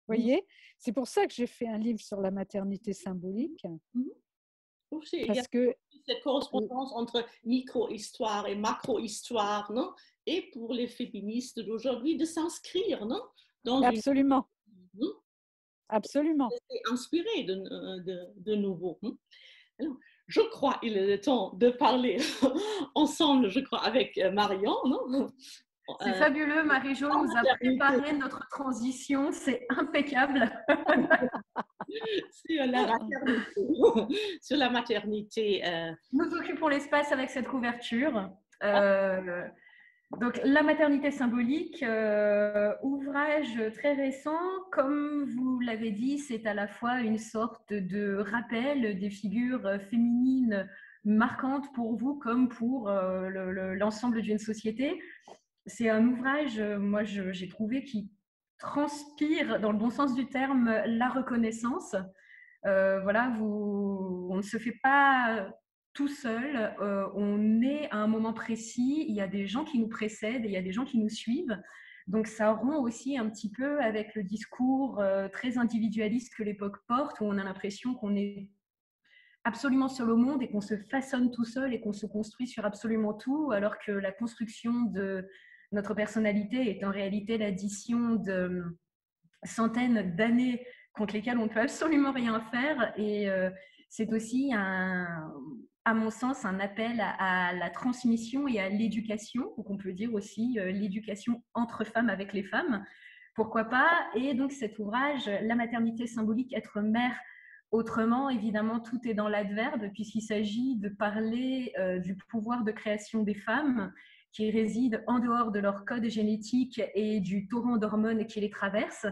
Vous voyez, c'est pour ça que j'ai fait un livre sur la maternité symbolique. Aussi, parce il y a que cette correspondance entre micro-histoire et macro-histoire, non? Et pour les féministes d'aujourd'hui, de s'inscrire, non? Dans absolument. Absolument. Inspirer de nouveau. Alors, je crois qu'il est le temps de parler ensemble, je crois, avec Marion, non? C'est fabuleux, Marie-Jo nous a préparé notre transition, c'est impeccable. Sur la maternité. Nous occupons l'espace avec cette couverture. Donc, La maternité symbolique, ouvrage très récent, comme vous l'avez dit, c'est à la fois une sorte de rappel des figures féminines marquantes pour vous comme pour l'ensemble d'une société. C'est un ouvrage, moi j'ai trouvé, qui transpire, dans le bon sens du terme, la reconnaissance. Voilà, on ne se fait pas tout seul, on est à un moment précis, il y a des gens qui nous précèdent, il y a des gens qui nous suivent. Donc ça rompt aussi un petit peu avec le discours très individualiste que l'époque porte, où on a l'impression qu'on est absolument seul au monde et qu'on se façonne tout seul et qu'on se construit sur absolument tout, alors que la construction de notre personnalité est en réalité l'addition de centaines d'années contre lesquelles on ne peut absolument rien faire. Et c'est aussi, à mon sens, un appel à la transmission et à l'éducation, ou qu'on peut dire aussi l'éducation entre femmes avec les femmes. Pourquoi pas? Et donc cet ouvrage, La maternité symbolique, être mère autrement, évidemment, tout est dans l'adverbe, puisqu'il s'agit de parler du pouvoir de création des femmes, qui résident en dehors de leur code génétique et du torrent d'hormones qui les traverse.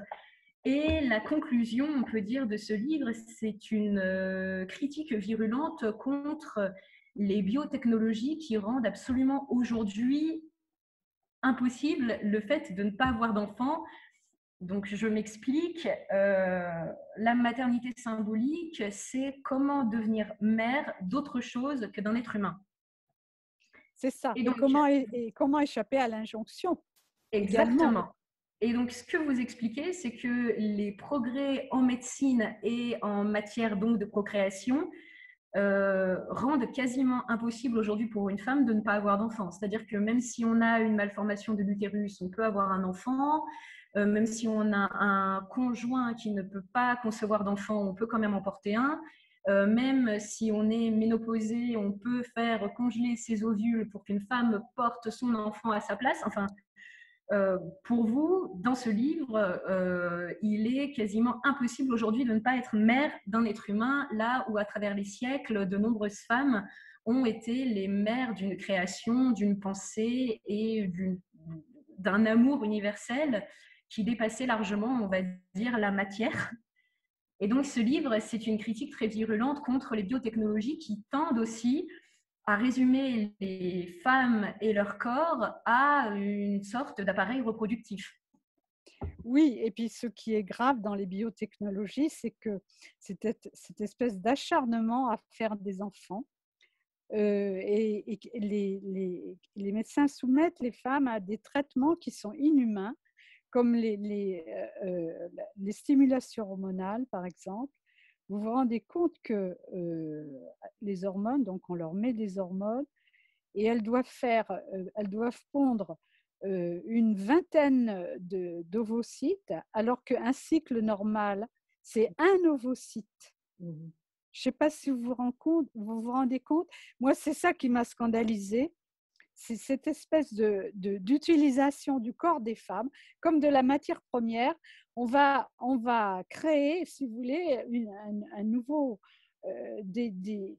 Et la conclusion, on peut dire, de ce livre, c'est une critique virulente contre les biotechnologies qui rendent absolument aujourd'hui impossible le fait de ne pas avoir d'enfants. Donc, je m'explique. La maternité symbolique, c'est comment devenir mère d'autre chose que d'un être humain. C'est ça. Et donc, comment échapper à l'injonction. Exactement. Également. Et donc, ce que vous expliquez, c'est que les progrès en médecine et en matière donc de procréation rendent quasiment impossible aujourd'hui pour une femme de ne pas avoir d'enfant. C'est-à-dire que même si on a une malformation de l'utérus, on peut avoir un enfant. Même si on a un conjoint qui ne peut pas concevoir d'enfant, on peut quand même en porter un. Même si on est ménopausé, on peut faire congeler ses ovules pour qu'une femme porte son enfant à sa place. Enfin, pour vous, dans ce livre, il est quasiment impossible aujourd'hui de ne pas être mère d'un être humain, là où à travers les siècles, de nombreuses femmes ont été les mères d'une création, d'une pensée et d'un amour universel qui dépassait largement, on va dire, la matière. Et donc ce livre, c'est une critique très virulente contre les biotechnologies qui tendent aussi à résumer les femmes et leur corps à une sorte d'appareil reproductif. Oui, et puis ce qui est grave dans les biotechnologies, c'est que cette espèce d'acharnement à faire des enfants, et les médecins soumettent les femmes à des traitements qui sont inhumains, comme les stimulations hormonales, par exemple. Vous vous rendez compte que les hormones, donc on leur met des hormones, et elles doivent pondre une vingtaine d'ovocytes, alors qu'un cycle normal, c'est un ovocyte. Mhm. Je ne sais pas si vous vous rendez compte. Moi, c'est ça qui m'a scandalisée. C'est cette espèce d'utilisation du corps des femmes comme de la matière première. On va créer, si vous voulez, une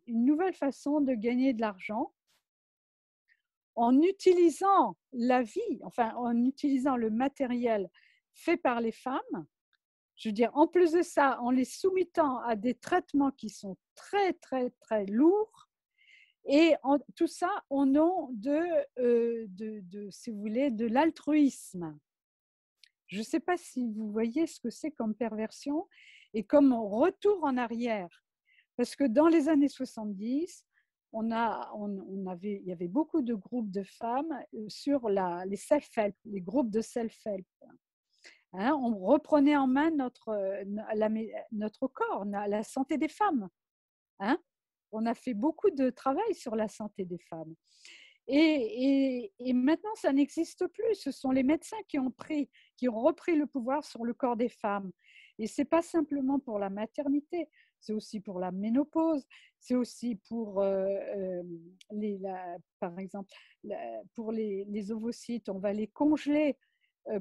nouvelle façon de gagner de l'argent en utilisant la vie, enfin en utilisant le matériel fait par les femmes. Je veux dire, en plus de ça, en les soumettant à des traitements qui sont très, très, très lourds, et tout ça au nom si vous voulez, de l'altruisme. Je ne sais pas si vous voyez ce que c'est comme perversion et comme retour en arrière. Parce que dans les années 70, il y avait beaucoup de groupes de femmes sur les self-help, les groupes de self-help. Hein, on reprenait en main notre corps, la santé des femmes. Hein, on a fait beaucoup de travail sur la santé des femmes. Et maintenant, ça n'existe plus. Ce sont les médecins qui ont repris le pouvoir sur le corps des femmes. Et ce n'est pas simplement pour la maternité, c'est aussi pour la ménopause, c'est aussi pour, par exemple, pour les ovocytes, on va les congeler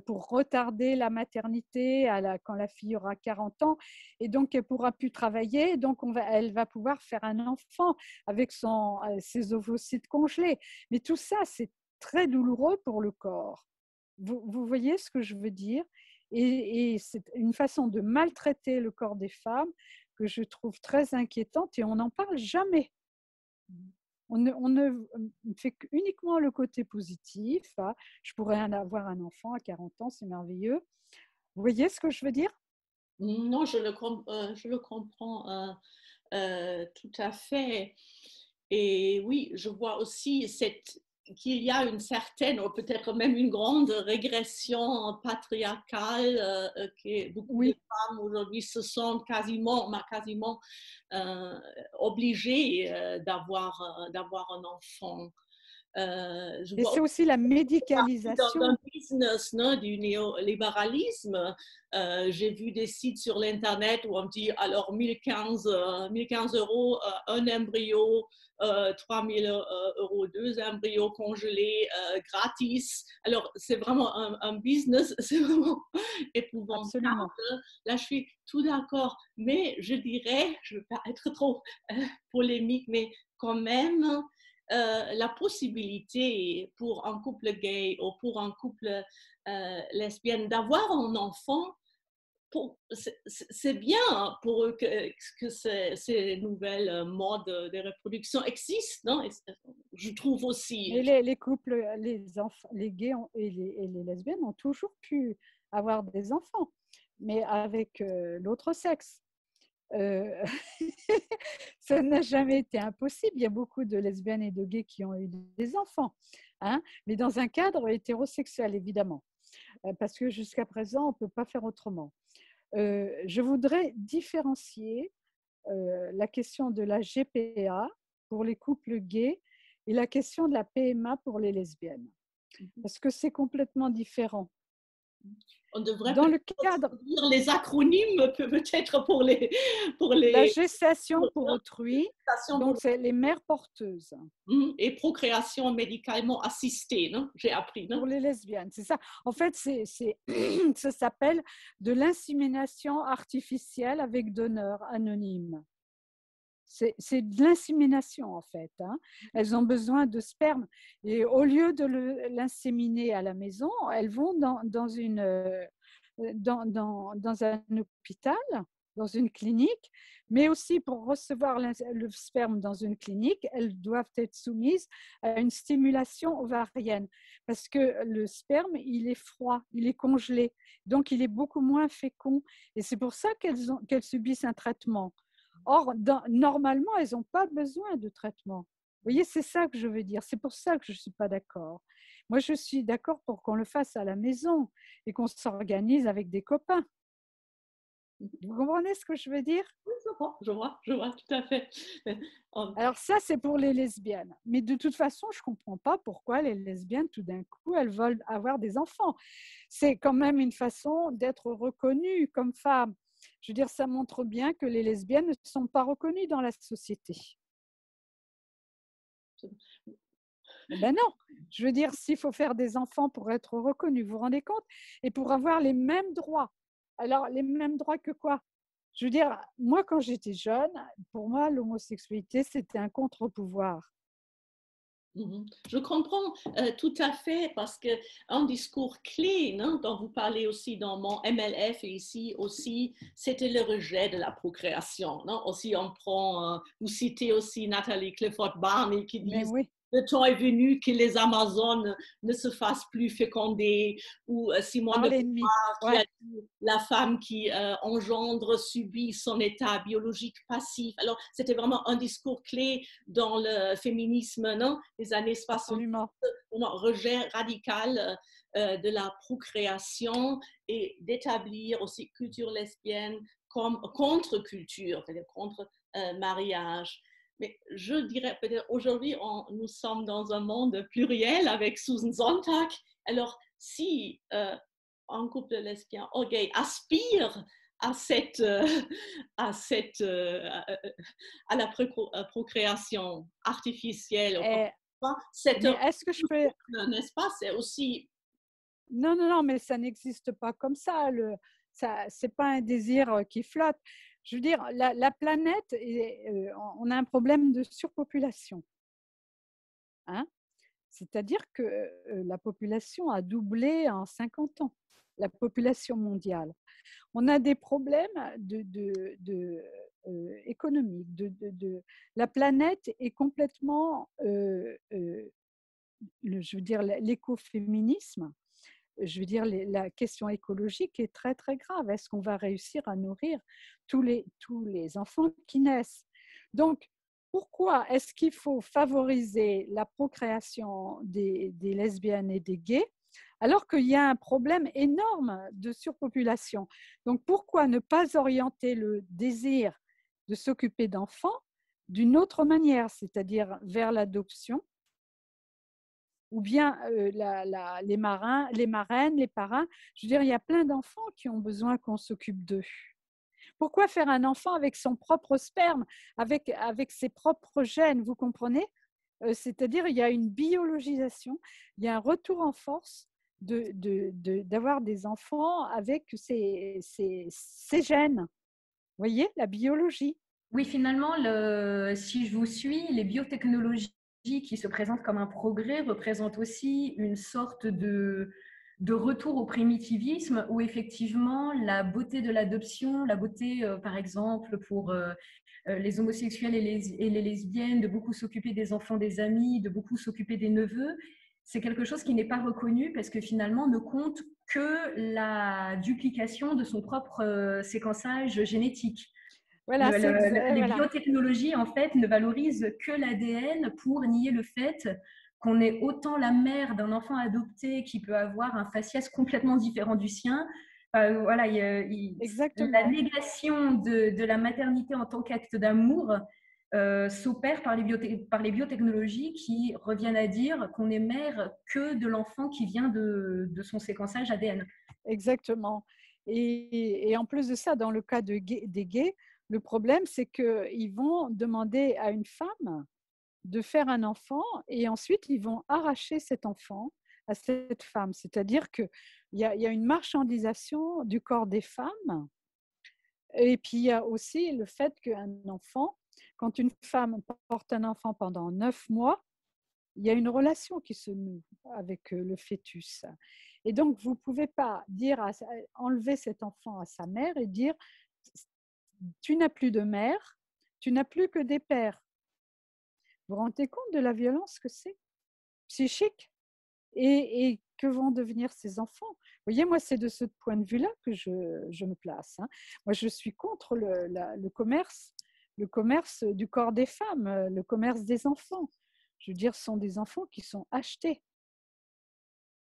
pour retarder la maternité quand la fille aura 40 ans, et donc elle ne pourra plus travailler, donc elle va pouvoir faire un enfant avec ses ovocytes congelés. Mais tout ça, c'est très douloureux pour le corps. Vous voyez ce que je veux dire? Et c'est une façon de maltraiter le corps des femmes que je trouve très inquiétante, et on n'en parle jamais. On ne fait uniquement le côté positif. Je pourrais avoir un enfant à 40 ans, c'est merveilleux. Vous voyez ce que je veux dire? Non, je le comprends tout à fait. Et oui, je vois aussi qu'il y a une certaine, ou peut-être même une grande régression patriarcale, que beaucoup de femmes aujourd'hui se sentent quasiment obligées d'avoir un enfant. Et c'est aussi la médicalisation. Dans le business du néolibéralisme, j'ai vu des sites sur l'Internet où on dit alors 1015 euros, un embryo, 3000 euros, 2 embryos congelés gratis. Alors, c'est vraiment un business, c'est vraiment épouvantable. Absolument. Là, je suis tout d'accord, mais je dirais, je ne veux pas être trop polémique, mais quand même, la possibilité pour un couple gay ou pour un couple lesbienne d'avoir un enfant, c'est bien pour eux que ces nouvelles modes de reproduction existent, non? Je trouve aussi. Mais les couples, les gays et les lesbiennes ont toujours pu avoir des enfants, mais avec l'autre sexe. Ça n'a jamais été impossible. Il y a beaucoup de lesbiennes et de gays qui ont eu des enfants, hein, mais dans un cadre hétérosexuel, évidemment, parce que jusqu'à présent, on ne peut pas faire autrement. Je voudrais différencier la question de la GPA pour les couples gays et la question de la PMA pour les lesbiennes, parce que c'est complètement différent. On devrait dans le cadre dire les acronymes peut-être pour les la gestation pour autrui, donc c'est les mères porteuses et procréation médicalement assistée, non? J'ai appris, non? Pour les lesbiennes, c'est ça. En fait, ça s'appelle de l'insémination artificielle avec donneur anonyme. C'est de l'insémination en fait, hein. Elles ont besoin de sperme et au lieu de l'inséminer à la maison, elles vont dans un hôpital, dans une clinique, mais aussi pour recevoir le sperme dans une clinique, elles doivent être soumises à une stimulation ovarienne parce que le sperme, il est froid, il est congelé, donc il est beaucoup moins fécond et c'est pour ça qu'elles subissent un traitement. Or, normalement, elles n'ont pas besoin de traitement. Vous voyez, c'est ça que je veux dire. C'est pour ça que je ne suis pas d'accord. Moi, je suis d'accord pour qu'on le fasse à la maison et qu'on s'organise avec des copains. Vous comprenez ce que je veux dire? Oui, je vois tout à fait. Alors ça, c'est pour les lesbiennes. Mais de toute façon, je ne comprends pas pourquoi les lesbiennes, tout d'un coup, elles veulent avoir des enfants. C'est quand même une façon d'être reconnues comme femmes. Je veux dire, ça montre bien que les lesbiennes ne sont pas reconnues dans la société. Ben non, je veux dire, s'il faut faire des enfants pour être reconnu, vous vous rendez compte? Et pour avoir les mêmes droits. Alors, les mêmes droits que quoi? Je veux dire, moi, quand j'étais jeune, pour moi, l'homosexualité, c'était un contre-pouvoir. Je comprends tout à fait parce qu'un discours clé, non, dont vous parlez aussi dans mon MLF et ici aussi, c'était le rejet de la procréation. Non? Aussi, on prend, vous citez aussi Nathalie Clifford Barney qui dit oui. Le temps est venu que les Amazones ne se fassent plus féconder, ou Simone de Beauvoir qui a dit la femme qui engendre subit son état biologique passif. Alors, c'était vraiment un discours clé dans le féminisme, non? Les années 60. Absolument. Un rejet radical de la procréation et d'établir aussi culture lesbienne comme contre-culture, c'est-à-dire contre mariage. Mais je dirais peut-être aujourd'hui, nous sommes dans un monde pluriel avec Susan Sontag. Alors, si un couple lesbien ou gay aspire à la procréation artificielle, est-ce que je peux... n'est-ce pas? C'est aussi... Non, mais ça n'existe pas comme ça. C'est pas un désir qui flotte. Je veux dire, la planète, on a un problème de surpopulation. Hein? C'est-à-dire que la population a doublé en 50 ans, la population mondiale. On a des problèmes économiques. La planète est complètement, je veux dire, l'écoféminisme. Je veux dire, la question écologique est très, très grave. Est-ce qu'on va réussir à nourrir tous les enfants qui naissent? Donc, pourquoi est-ce qu'il faut favoriser la procréation des lesbiennes et des gays alors qu'il y a un problème énorme de surpopulation? Donc, pourquoi ne pas orienter le désir de s'occuper d'enfants d'une autre manière, c'est-à-dire vers l'adoption? Ou bien les marraines, les parrains. Je veux dire, il y a plein d'enfants qui ont besoin qu'on s'occupe d'eux. Pourquoi faire un enfant avec son propre sperme, avec ses propres gènes, vous comprenez? C'est-à-dire, il y a une biologisation, il y a un retour en force d'avoir des enfants avec ces gènes. Vous voyez, la biologie. Oui, finalement, si je vous suis, les biotechnologies qui se présente comme un progrès représente aussi une sorte de retour au primitivisme où effectivement la beauté de l'adoption, la beauté par exemple pour les homosexuels et les lesbiennes, de beaucoup s'occuper des enfants des amis, de beaucoup s'occuper des neveux, c'est quelque chose qui n'est pas reconnu parce que finalement ne compte que la duplication de son propre séquençage génétique. Voilà, Les voilà. biotechnologies, en fait, ne valorisent que l'ADN pour nier le fait qu'on est autant la mère d'un enfant adopté qui peut avoir un faciès complètement différent du sien. Voilà, la négation de la maternité en tant qu'acte d'amour s'opère par les biotechnologies qui reviennent à dire qu'on est mère que de l'enfant qui vient de son séquençage ADN. Exactement. Et en plus de ça, dans le cas des gays, le problème, c'est qu'ils vont demander à une femme de faire un enfant et ensuite, ils vont arracher cet enfant à cette femme. C'est-à-dire qu'il y a une marchandisation du corps des femmes. Et puis, il y a aussi le fait qu'un enfant, quand une femme porte un enfant pendant 9 mois, il y a une relation qui se noue avec le fœtus. Et donc, vous ne pouvez pas enlever cet enfant à sa mère et dire tu n'as plus de mère, tu n'as plus que des pères. Vous vous rendez compte de la violence que c'est psychique et que vont devenir ces enfants? Vous voyez, moi, c'est de ce point de vue-là que je me place. Moi, je suis contre le commerce du corps des femmes, le commerce des enfants. Je veux dire, ce sont des enfants qui sont achetés.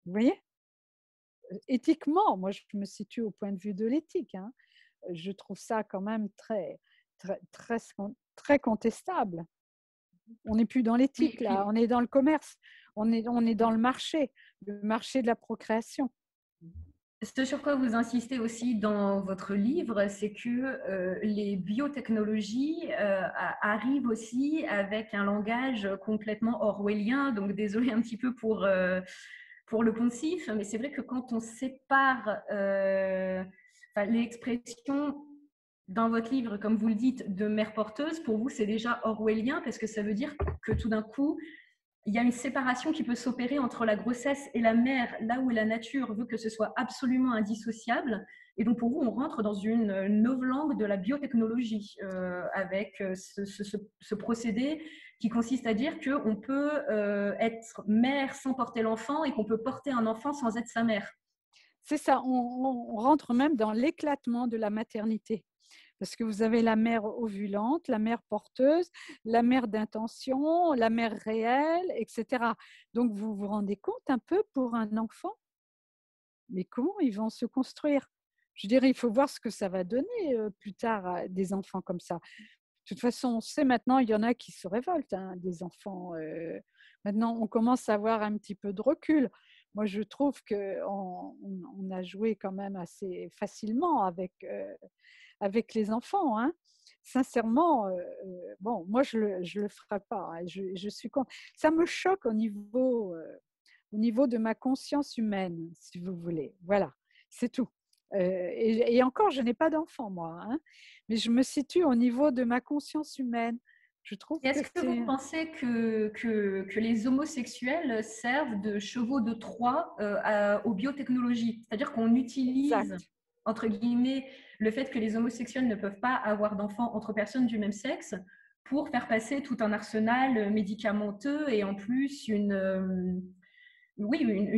Vous voyez? Éthiquement, moi, je me situe au point de vue de l'éthique. Je trouve ça quand même très, très, très, très contestable. On n'est plus dans l'éthique, là. On est dans le commerce. On est dans le marché de la procréation. Ce sur quoi vous insistez aussi dans votre livre, c'est que les biotechnologies arrivent aussi avec un langage complètement orwellien. Donc, désolé un petit peu pour le poncif, mais c'est vrai que quand on sépare l'expression dans votre livre, comme vous le dites, de mère porteuse, pour vous, c'est déjà orwellien parce que ça veut dire que tout d'un coup, il y a une séparation qui peut s'opérer entre la grossesse et la mère, là où la nature veut que ce soit absolument indissociable. Et donc, pour vous, on rentre dans une novlangue de la biotechnologie avec ce procédé qui consiste à dire qu'on peut être mère sans porter l'enfant et qu'on peut porter un enfant sans être sa mère. C'est ça, on rentre même dans l'éclatement de la maternité. Parce que vous avez la mère ovulante, la mère porteuse, la mère d'intention, la mère réelle, etc. Donc, vous vous rendez compte un peu pour un enfant, mais comment ils vont se construire? Je dirais, il faut voir ce que ça va donner plus tard, des enfants comme ça. De toute façon, on sait maintenant, il y en a qui se révoltent, des enfants. Maintenant, on commence à avoir un petit peu de recul. Moi, je trouve qu'on a joué quand même assez facilement avec les enfants. Sincèrement, bon, moi, je le ferai pas. Je suis contre. Ça me choque au niveau de ma conscience humaine, si vous voulez. Voilà, c'est tout. Et encore, je n'ai pas d'enfant, moi. Mais je me situe au niveau de ma conscience humaine. Je trouve Est-ce que vous pensez que les homosexuels servent de chevaux de Troie aux biotechnologies? C'est-à-dire qu'on utilise, exact. Entre guillemets, le fait que les homosexuels ne peuvent pas avoir d'enfants entre personnes du même sexe pour faire passer tout un arsenal médicamenteux et en plus une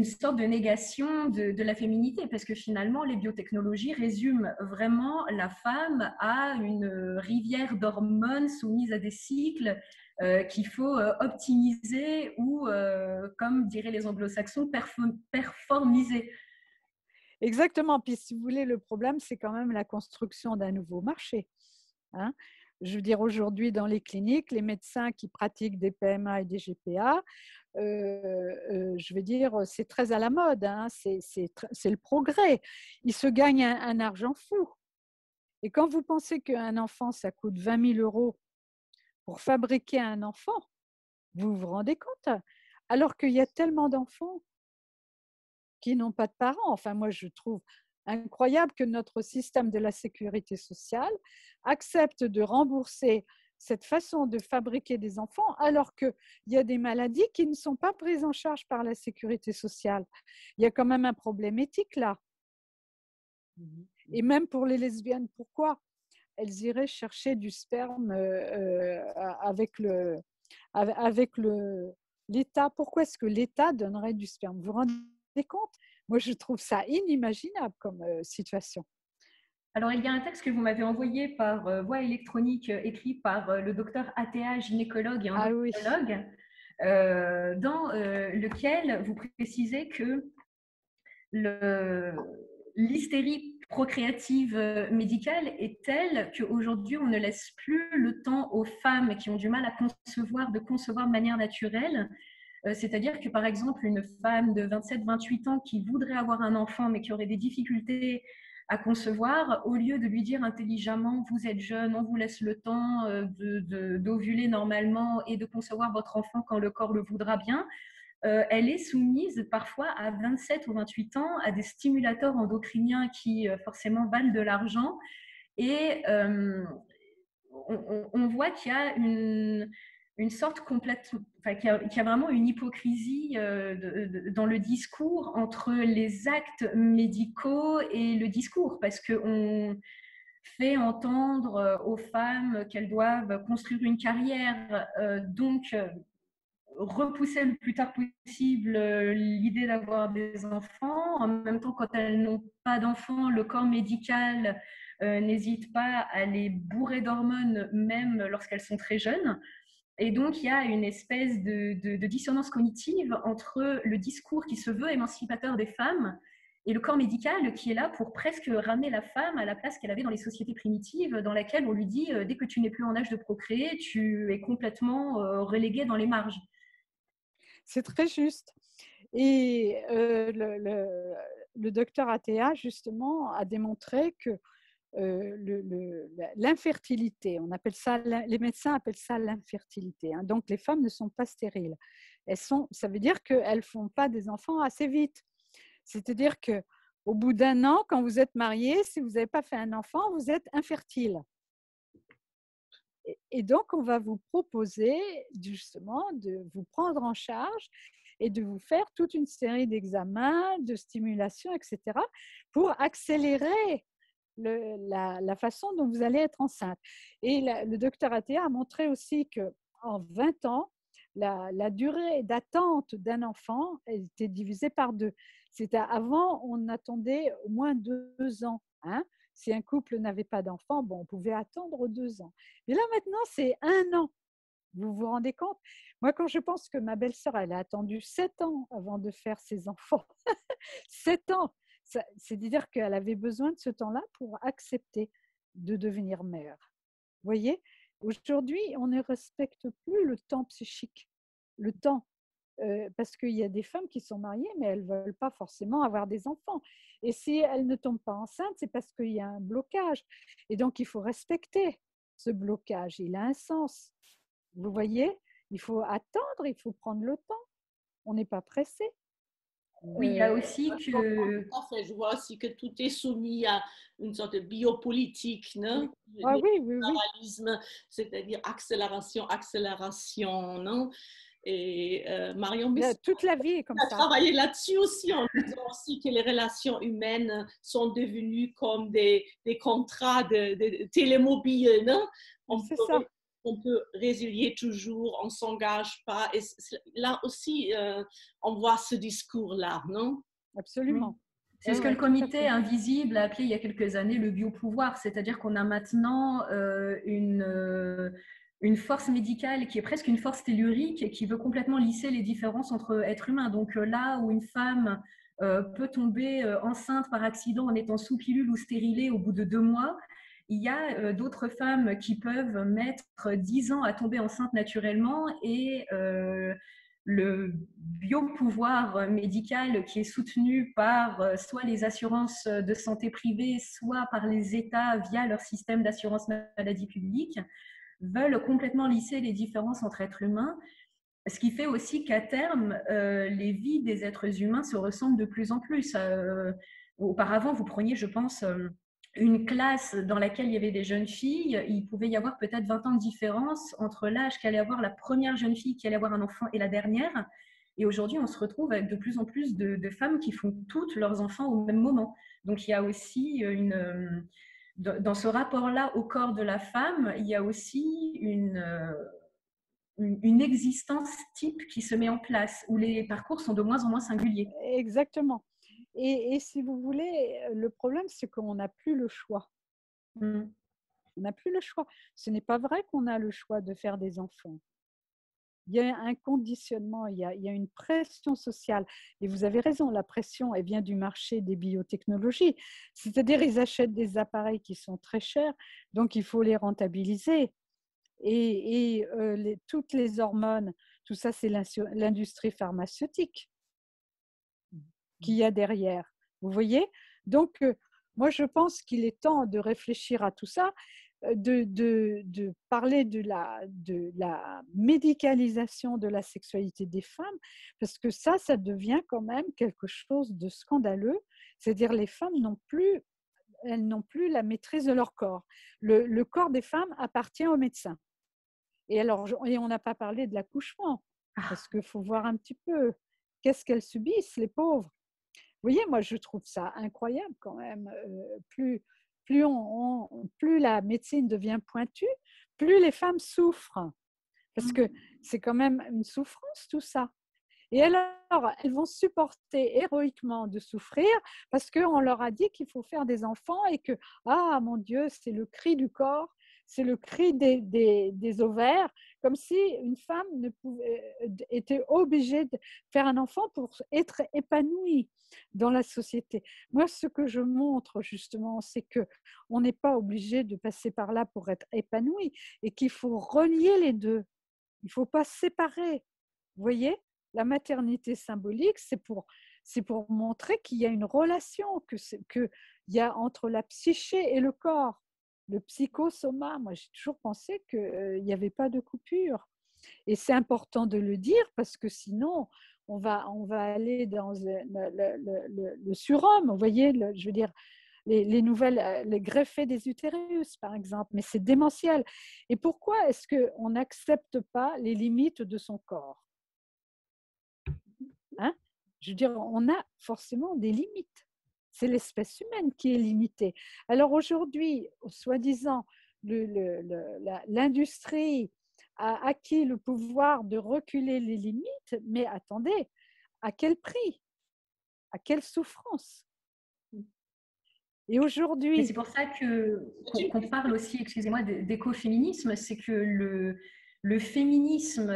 sorte de négation de la féminité, parce que finalement, les biotechnologies résument vraiment la femme à une rivière d'hormones soumise à des cycles qu'il faut optimiser ou, comme diraient les anglo-saxons, performiser. Exactement. Puis, si vous voulez, le problème, c'est quand même la construction d'un nouveau marché. Je veux dire, aujourd'hui, dans les cliniques, les médecins qui pratiquent des PMA et des GPA, je veux dire, c'est très à la mode, c'est le progrès. Ils se gagnent un argent fou. Et quand vous pensez qu'un enfant, ça coûte 20 000 € pour fabriquer un enfant, vous vous rendez compte? Alors qu'il y a tellement d'enfants qui n'ont pas de parents. Enfin, moi, je trouve incroyable que notre système de la sécurité sociale accepte de rembourser cette façon de fabriquer des enfants, alors qu'il y a des maladies qui ne sont pas prises en charge par la sécurité sociale. Il y a quand même un problème éthique là. Et même pour les lesbiennes, pourquoi elles iraient chercher du sperme avec l'État? Pourquoi est-ce que l'État donnerait du sperme? Vous vous rendez compte? Moi, je trouve ça inimaginable comme situation. Alors, il y a un texte que vous m'avez envoyé par voie électronique, écrit par le docteur Athéa, gynécologue et endocrinologue, dans lequel vous précisez que l'hystérie procréative médicale est telle qu'aujourd'hui, on ne laisse plus le temps aux femmes qui ont du mal à concevoir de manière naturelle. C'est-à-dire que, par exemple, une femme de 27-28 ans qui voudrait avoir un enfant, mais qui aurait des difficultés à concevoir, au lieu de lui dire intelligemment, vous êtes jeune, on vous laisse le temps d'ovuler normalement et de concevoir votre enfant quand le corps le voudra bien, elle est soumise parfois à 27 ou 28 ans à des stimulateurs endocriniens qui forcément valent de l'argent. Et on voit qu'il y a une sorte complète, enfin, qu'il y a vraiment une hypocrisie dans le discours entre les actes médicaux et le discours, parce qu'on fait entendre aux femmes qu'elles doivent construire une carrière, donc repousser le plus tard possible l'idée d'avoir des enfants. En même temps, quand elles n'ont pas d'enfants, le corps médical n'hésite pas à les bourrer d'hormones, même lorsqu'elles sont très jeunes. Et donc, il y a une espèce de dissonance cognitive entre le discours qui se veut émancipateur des femmes et le corps médical qui est là pour presque ramener la femme à la place qu'elle avait dans les sociétés primitives, dans laquelle on lui dit dès que tu n'es plus en âge de procréer, tu es complètement relégué dans les marges. C'est très juste. Et le docteur Athéa, justement, a démontré que l'infertilité, les médecins appellent ça l'infertilité. Hein. Donc, les femmes ne sont pas stériles. Ça veut dire qu'elles ne font pas des enfants assez vite. C'est-à-dire qu'au bout d'un an, quand vous êtes marié, si vous n'avez pas fait un enfant, vous êtes infertile. Et donc, on va vous proposer justement de vous prendre en charge et de vous faire toute une série d'examens, de stimulation, etc., pour accélérer la façon dont vous allez être enceinte. Et le docteur Athéa a montré aussi qu'en 20 ans, la durée d'attente d'un enfant était divisée par 2. Avant, on attendait au moins 2 ans. Hein. Si un couple n'avait pas d'enfant, on pouvait attendre 2 ans. Mais là, maintenant, c'est 1 an. Vous vous rendez compte? Moi, quand je pense que ma belle-sœur, elle a attendu 7 ans avant de faire ses enfants. 7 ans! C'est-à-dire qu'elle avait besoin de ce temps-là pour accepter de devenir mère. Vous voyez? Aujourd'hui, on ne respecte plus le temps psychique. Le temps. Parce qu'il y a des femmes qui sont mariées, mais elles ne veulent pas forcément avoir des enfants. Et si elles ne tombent pas enceintes, c'est parce qu'il y a un blocage. Et donc, il faut respecter ce blocage. Il a un sens. Vous voyez? Il faut attendre, il faut prendre le temps. On n'est pas pressé. Oui, il y a aussi que… Je vois aussi que tout est soumis à une sorte de biopolitique, non? Ah oui. C'est-à-dire accélération, non? Et Marion toute la vie est comme ça. A travaillé là-dessus aussi en disant aussi que les relations humaines sont devenues comme des contrats de télémobile, non? C'est ça. On peut résilier toujours, on ne s'engage pas. Et là aussi, on voit ce discours-là, non? Absolument. C'est ce que le comité invisible a appelé il y a quelques années le biopouvoir, c'est-à-dire qu'on a maintenant une force médicale qui est presque une force tellurique et qui veut complètement lisser les différences entre êtres humains. Donc là où une femme peut tomber enceinte par accident en étant sous pilule ou stérilée au bout de 2 mois, il y a d'autres femmes qui peuvent mettre 10 ans à tomber enceinte naturellement et le biopouvoir médical qui est soutenu par soit les assurances de santé privées, soit par les États via leur système d'assurance maladie publique, veulent complètement lisser les différences entre êtres humains, ce qui fait aussi qu'à terme, les vies des êtres humains se ressemblent de plus en plus. Auparavant, vous preniez, je pense, une classe dans laquelle il y avait des jeunes filles, il pouvait y avoir peut-être 20 ans de différence entre l'âge qu'allait avoir la première jeune fille qui allait avoir un enfant et la dernière. Et aujourd'hui, on se retrouve avec de plus en plus de femmes qui font toutes leurs enfants au même moment. Donc, il y a aussi dans ce rapport-là au corps de la femme, il y a aussi une existence type qui se met en place, où les parcours sont de moins en moins singuliers. Exactement. Et si vous voulez, le problème, c'est qu'on n'a plus le choix. On n'a plus le choix. Ce n'est pas vrai qu'on a le choix de faire des enfants. Il y a un conditionnement, il y a une pression sociale. Et vous avez raison, la pression, elle vient du marché des biotechnologies. C'est-à-dire, ils achètent des appareils qui sont très chers, donc il faut les rentabiliser. Et toutes les hormones, tout ça, c'est l'industrie pharmaceutique qu'il y a derrière. Vous voyez? Donc, moi, je pense qu'il est temps de réfléchir à tout ça, de parler de la médicalisation de la sexualité des femmes, parce que ça devient quand même quelque chose de scandaleux. C'est-à-dire, les femmes elles n'ont plus la maîtrise de leur corps. Le corps des femmes appartient aux médecins. Et on n'a pas parlé de l'accouchement, parce qu'il faut voir un petit peu qu'est-ce qu'elles subissent, les pauvres. Vous voyez, moi, je trouve ça incroyable quand même. Plus la médecine devient pointue, plus les femmes souffrent. Parce que c'est quand même une souffrance, tout ça. Et alors, elles vont supporter héroïquement de souffrir parce qu'on leur a dit qu'il faut faire des enfants et que, ah mon Dieu, c'est le cri du corps, c'est le cri des ovaires, comme si une femme était obligée de faire un enfant pour être épanouie dans la société. Moi, ce que je montre justement, c'est qu'on n'est pas obligé de passer par là pour être épanoui et qu'il faut relier les deux. Il ne faut pas séparer. Vous voyez, la maternité symbolique, c'est pour montrer qu'il y a une relation, qu'il y a entre la psyché et le corps. Le psychosoma, moi j'ai toujours pensé qu'il n'y avait pas de coupure. Et c'est important de le dire parce que sinon, on va aller dans le surhomme. Vous voyez, je veux dire, les nouvelles, les greffés des utérus, par exemple, mais c'est démentiel. Et pourquoi est-ce qu'on n'accepte pas les limites de son corps? Hein? Je veux dire, on a forcément des limites. C'est l'espèce humaine qui est limitée. Alors aujourd'hui, soi-disant, l'industrie a acquis le pouvoir de reculer les limites, mais attendez, à quel prix? À quelle souffrance? Et aujourd'hui... C'est pour ça qu'on parle aussi, excusez-moi, d'écoféminisme, c'est que le féminisme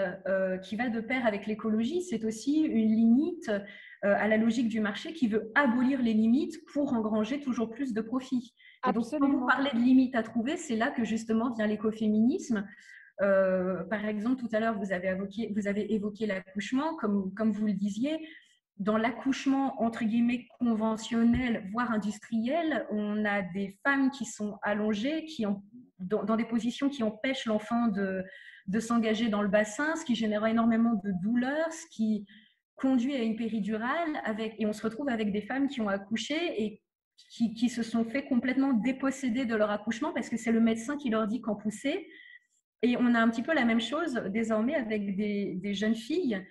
qui va de pair avec l'écologie, c'est aussi une limite à la logique du marché qui veut abolir les limites pour engranger toujours plus de profits. Et donc, quand vous parlez de limites à trouver, c'est là que justement vient l'écoféminisme. Par exemple, tout à l'heure, vous avez évoqué l'accouchement, comme vous le disiez. Dans l'accouchement, entre guillemets, conventionnel, voire industriel, on a des femmes qui sont allongées, dans des positions qui empêchent l'enfant de s'engager dans le bassin, ce qui génère énormément de douleurs, ce qui conduit à une péridurale, et on se retrouve avec des femmes qui ont accouché et qui se sont fait complètement déposséder de leur accouchement parce que c'est le médecin qui leur dit qu'en pousser. Et on a un petit peu la même chose désormais avec des jeunes filles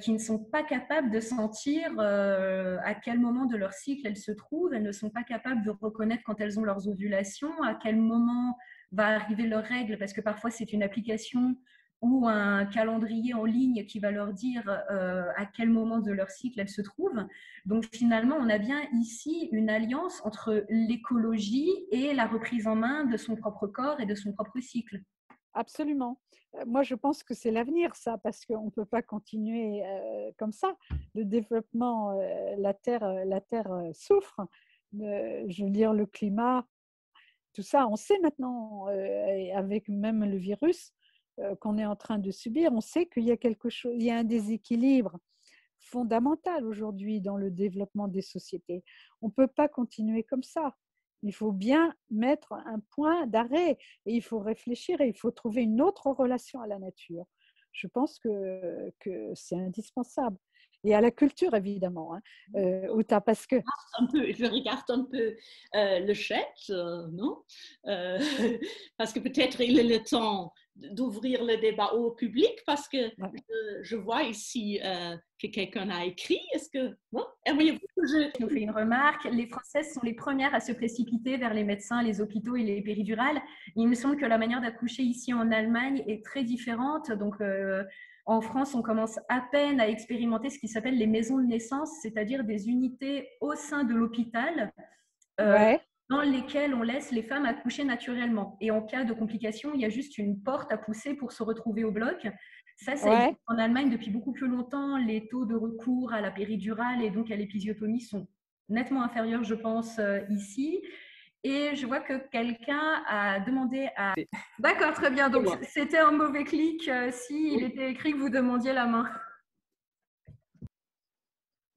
qui ne sont pas capables de sentir à quel moment de leur cycle elles se trouvent. Elles ne sont pas capables de reconnaître quand elles ont leurs ovulations, à quel moment va arriver leur règle, parce que parfois c'est une application ou un calendrier en ligne qui va leur dire à quel moment de leur cycle elles se trouvent. Donc finalement, on a bien ici une alliance entre l'écologie et la reprise en main de son propre corps et de son propre cycle. Absolument. Moi, je pense que c'est l'avenir, ça, parce qu'on ne peut pas continuer comme ça. Le développement, la Terre souffre. Je veux dire, le climat, tout ça, on sait maintenant, avec même le virus qu'on est en train de subir, on sait qu'il y a quelque chose, il y a un déséquilibre fondamental aujourd'hui dans le développement des sociétés. On ne peut pas continuer comme ça. Il faut bien mettre un point d'arrêt et il faut réfléchir et il faut trouver une autre relation à la nature. Je pense que c'est indispensable. et à la culture, évidemment, Uta, parce que… Je regarde un peu le chat, non? Parce que peut-être il est le temps d'ouvrir le débat au public, parce que je vois ici que quelqu'un a écrit. Est-ce que… Non? Je nous fais une remarque. Les Françaises sont les premières à se précipiter vers les médecins, les hôpitaux et les péridurales. Il me semble que la manière d'accoucher ici en Allemagne est très différente. Donc, en France, on commence à peine à expérimenter ce qui s'appelle les maisons de naissance, c'est-à-dire des unités au sein de l'hôpital dans lesquelles on laisse les femmes accoucher naturellement. Et en cas de complications, il y a juste une porte à pousser pour se retrouver au bloc. Ça existe en Allemagne depuis beaucoup plus longtemps. Les taux de recours à la péridurale et donc à l'épisiotomie sont nettement inférieurs, je pense, ici. Et je vois que quelqu'un a demandé à… D'accord, très bien. Donc, c'était un mauvais clic s'il était écrit que vous demandiez la main.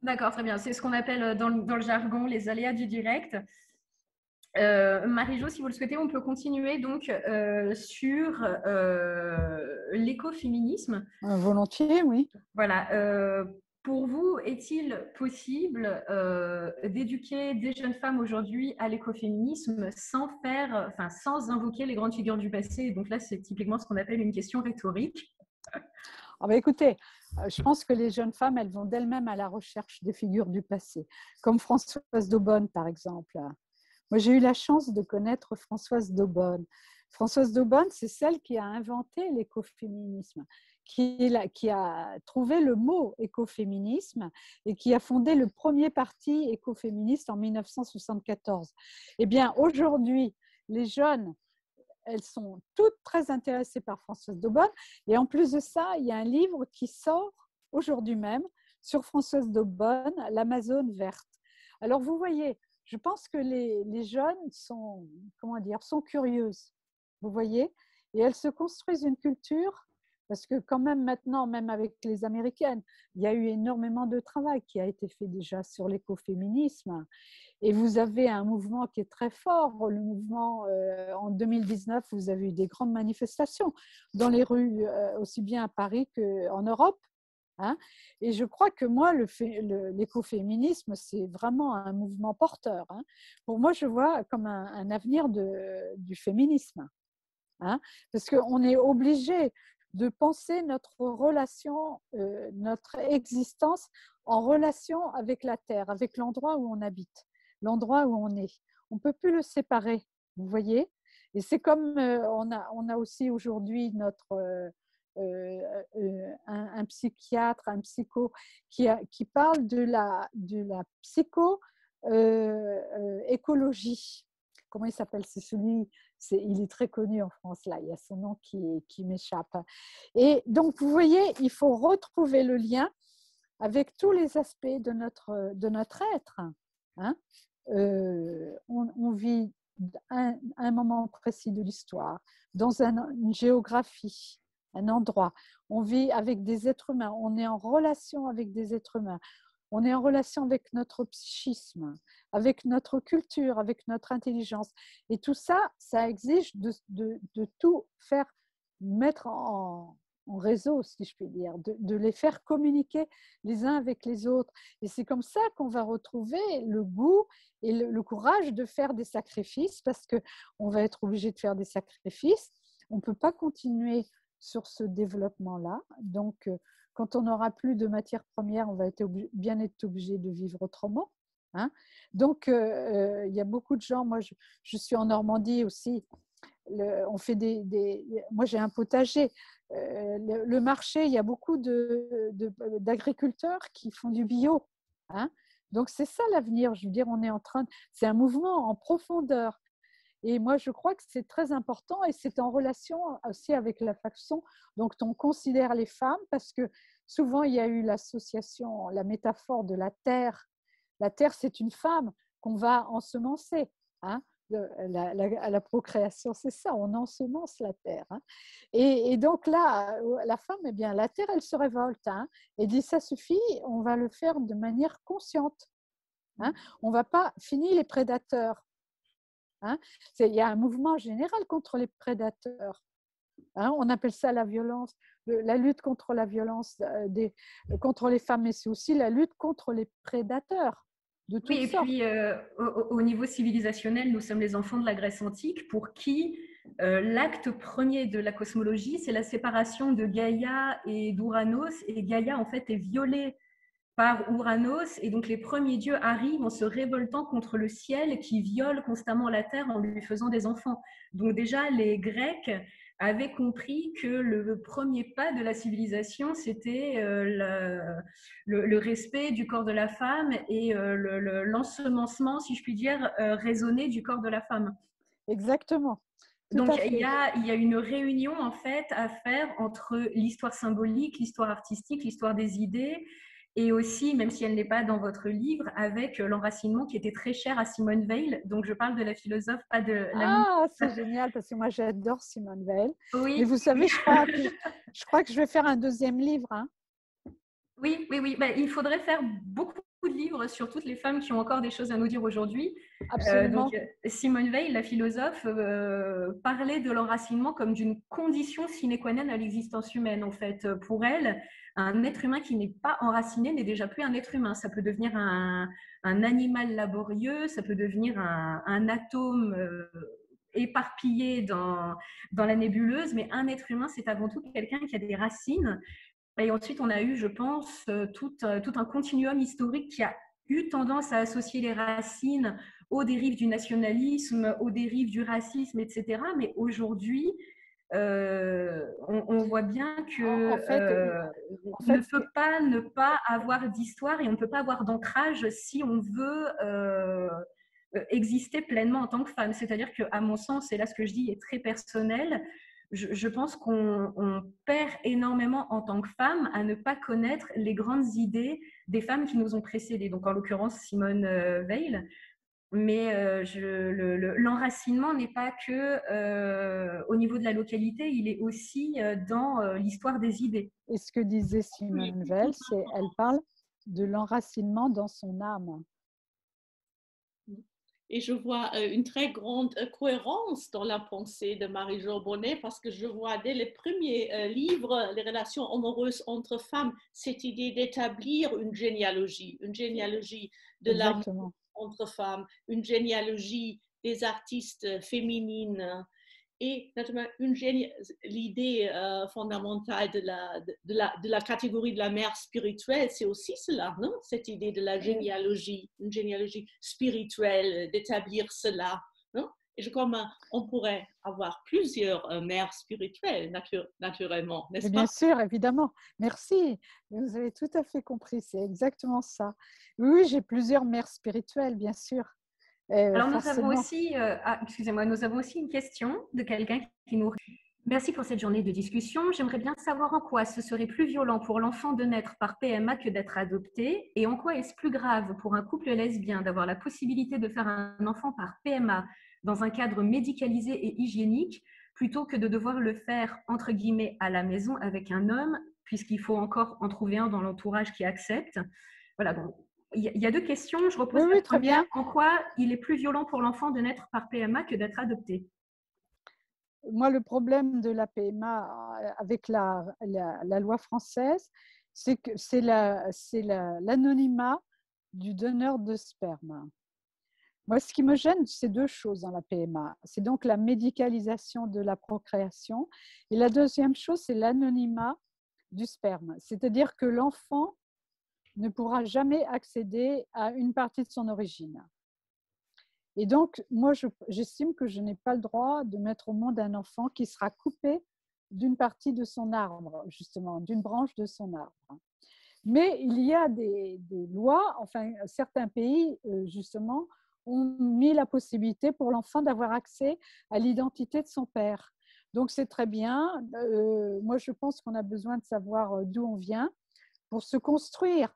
D'accord, très bien. C'est ce qu'on appelle dans le jargon les aléas du direct. Marie-Jo, si vous le souhaitez, on peut continuer donc sur l'écoféminisme. Volontiers, oui. Voilà. Pour vous, est-il possible d'éduquer des jeunes femmes aujourd'hui à l'écoféminisme sans invoquer les grandes figures du passé? Donc là, c'est typiquement ce qu'on appelle une question rhétorique. Écoutez, je pense que les jeunes femmes, elles vont d'elles-mêmes à la recherche des figures du passé, comme Françoise d'Aubonne, par exemple. Moi, j'ai eu la chance de connaître Françoise d'Aubonne. Françoise d'Aubonne, c'est celle qui a inventé l'écoféminisme, qui a trouvé le mot écoféminisme et qui a fondé le premier parti écoféministe en 1974. Eh bien, aujourd'hui, les jeunes, elles sont toutes très intéressées par Françoise d'Aubonne. Et en plus de ça, il y a un livre qui sort aujourd'hui même sur Françoise d'Aubonne, l'Amazone verte. Alors, vous voyez, je pense que les jeunes sont curieuses, vous voyez, et elles se construisent une culture, parce que quand même maintenant, même avec les Américaines, il y a eu énormément de travail qui a été fait déjà sur l'écoféminisme. Et vous avez un mouvement qui est très fort. Le mouvement, en 2019, vous avez eu des grandes manifestations dans les rues, aussi bien à Paris qu'en Europe. Et je crois que moi, l'écoféminisme, c'est vraiment un mouvement porteur. Pour moi, je vois comme un avenir du féminisme. Parce qu'on est obligé de penser notre relation, notre existence en relation avec la Terre, avec l'endroit où on habite, l'endroit où on est. On ne peut plus le séparer, vous voyez. Et c'est comme on a aussi aujourd'hui un psychiatre, un psycho qui parle de la psycho-écologie. Comment il s'appelle? Il est très connu en France, là. Il y a son nom qui m'échappe. Et donc, vous voyez, il faut retrouver le lien avec tous les aspects de notre être. On vit un moment précis de l'histoire, dans une géographie, un endroit. On vit avec des êtres humains, on est en relation avec des êtres humains, on est en relation avec notre psychisme, avec notre culture, avec notre intelligence. Et tout ça, ça exige de tout faire mettre en réseau, si je puis dire, de les faire communiquer les uns avec les autres. Et c'est comme ça qu'on va retrouver le goût et le courage de faire des sacrifices, parce qu'on va être obligé de faire des sacrifices. On ne peut pas continuer sur ce développement-là. Donc, quand on n'aura plus de matières premières, on va bien être obligé de vivre autrement. Donc, il y a beaucoup de gens. Moi, je suis en Normandie aussi. On fait moi, j'ai un potager. Le marché, il y a beaucoup d'agriculteurs qui font du bio. Donc, c'est ça l'avenir. Je veux dire, c'est un mouvement en profondeur. Et moi, je crois que c'est très important et c'est en relation aussi avec la façon dont on considère les femmes, parce que souvent, il y a eu l'association, la métaphore de la terre. La terre, c'est une femme qu'on va ensemencer. La procréation, c'est ça, on ensemence la terre. Et donc là, la femme, eh bien, la terre, elle se révolte et dit, ça suffit, on va le faire de manière consciente. On ne va pas finir les prédateurs. Il y a un mouvement général contre les prédateurs. On appelle ça la violence la lutte contre la violence contre les femmes, mais c'est aussi la lutte contre les prédateurs de toutes Oui, et sortes. puis au niveau civilisationnel, nous sommes les enfants de la Grèce antique pour qui l'acte premier de la cosmologie, c'est la séparation de Gaïa et d'Ouranos. Et Gaïa, en fait, est violée par Ouranos. Et donc, les premiers dieux arrivent en se révoltant contre le ciel qui viole constamment la terre en lui faisant des enfants. Donc, déjà, les Grecs avaient compris que le premier pas de la civilisation, c'était le respect du corps de la femme et l'ensemencement, si je puis dire, raisonné du corps de la femme. Exactement. Donc, il y a une réunion en fait à faire entre l'histoire symbolique, l'histoire artistique, l'histoire des idées, et aussi, même si elle n'est pas dans votre livre, avec l'enracinement qui était très cher à Simone Weil. Donc, je parle de la philosophe, pas de la... Ah, c'est génial, parce que moi, j'adore Simone Weil. Oui. Mais vous savez, je crois que je vais faire un deuxième livre. Hein. Oui. Ben, il faudrait faire beaucoup de livres sur toutes les femmes qui ont encore des choses à nous dire aujourd'hui. Absolument. Donc, Simone Weil, la philosophe, parlait de l'enracinement comme d'une condition sine qua non à l'existence humaine. En fait, pour elle, un être humain qui n'est pas enraciné n'est déjà plus un être humain. Ça peut devenir un animal laborieux, ça peut devenir un atome éparpillé dans la nébuleuse, mais un être humain, c'est avant tout quelqu'un qui a des racines. Et ensuite, on a eu, je pense, tout un continuum historique qui a eu tendance à associer les racines aux dérives du nationalisme, aux dérives du racisme, etc. Mais aujourd'hui, on voit bien que on ne peut pas ne pas avoir d'histoire et on ne peut pas avoir d'ancrage si on veut exister pleinement en tant que femme. C'est-à-dire qu'à mon sens, et là ce que je dis est très personnel, je pense qu'on perd énormément en tant que femme à ne pas connaître les grandes idées des femmes qui nous ont précédées. Donc, en l'occurrence, Simone Weil. Mais l'enracinement n'est pas que au niveau de la localité, il est aussi dans l'histoire des idées. Et ce que disait Simone Weil, c'est elle parle de l'enracinement dans son âme. Et je vois une très grande cohérence dans la pensée de Marie-Jo Bonnet parce que je vois dès les premiers livres, les relations amoureuses entre femmes, cette idée d'établir une généalogie de l'amour entre femmes, une généalogie des artistes féminines et notamment l'idée fondamentale de la catégorie de la mère spirituelle, c'est aussi cela, non? Cette idée de la généalogie, une généalogie spirituelle, d'établir cela, non? Et je crois qu'on pourrait avoir plusieurs mères spirituelles, naturellement, n'est-ce pas? Bien sûr, évidemment. Merci. Vous avez tout à fait compris, c'est exactement ça. Oui, j'ai plusieurs mères spirituelles, bien sûr. Alors, nous avons aussi, nous avons aussi une question de quelqu'un qui nous... Merci pour cette journée de discussion. J'aimerais bien savoir en quoi ce serait plus violent pour l'enfant de naître par PMA que d'être adopté et en quoi est-ce plus grave pour un couple lesbien d'avoir la possibilité de faire un enfant par PMA dans un cadre médicalisé et hygiénique plutôt que de devoir le faire, entre guillemets, à la maison avec un homme, puisqu'il faut encore en trouver un dans l'entourage qui accepte. Voilà, donc il y a deux questions. Je repose la première. En quoi il est plus violent pour l'enfant de naître par PMA que d'être adopté? Moi, le problème de la PMA avec la loi française, c'est que c'est l'anonymat du donneur de sperme. Moi, ce qui me gêne, c'est deux choses dans la PMA. C'est donc la médicalisation de la procréation. Et la deuxième chose, c'est l'anonymat du sperme. C'est-à-dire que l'enfant ne pourra jamais accéder à une partie de son origine. Et donc, moi, j'estime que je n'ai pas le droit de mettre au monde un enfant qui sera coupé d'une partie de son arbre, justement, d'une branche de son arbre. Mais il y a des lois, enfin, certains pays, justement, ont mis la possibilité pour l'enfant d'avoir accès à l'identité de son père. Donc, c'est très bien. Moi, je pense qu'on a besoin de savoir d'où on vient pour se construire.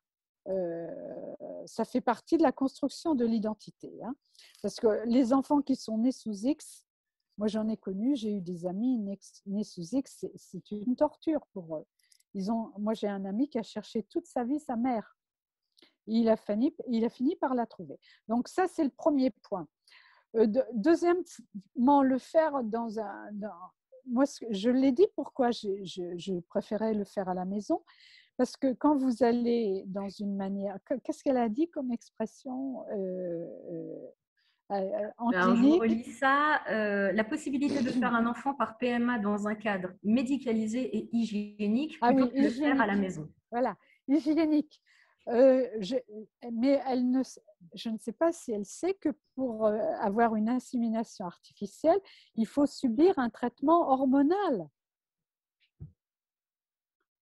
Ça fait partie de la construction de l'identité. Hein. Parce que les enfants qui sont nés sous X, moi j'en ai connu, j'ai eu des amis nés sous X, c'est une torture pour eux. Moi j'ai un ami qui a cherché toute sa vie sa mère. Il a fini par la trouver. Donc ça c'est le premier point. Deuxièmement, le faire moi, je l'ai dit pourquoi je préférais le faire à la maison. Parce que quand vous allez dans une manière… Qu'est-ce qu'elle a dit comme expression en Alors, je vous clinique? relis ça. La possibilité de faire un enfant par PMA dans un cadre médicalisé et hygiénique Ah plutôt oui, que de le faire à la hygiénique. maison. Voilà, hygiénique. Mais je ne sais pas si elle sait que pour avoir une insémination artificielle, il faut subir un traitement hormonal.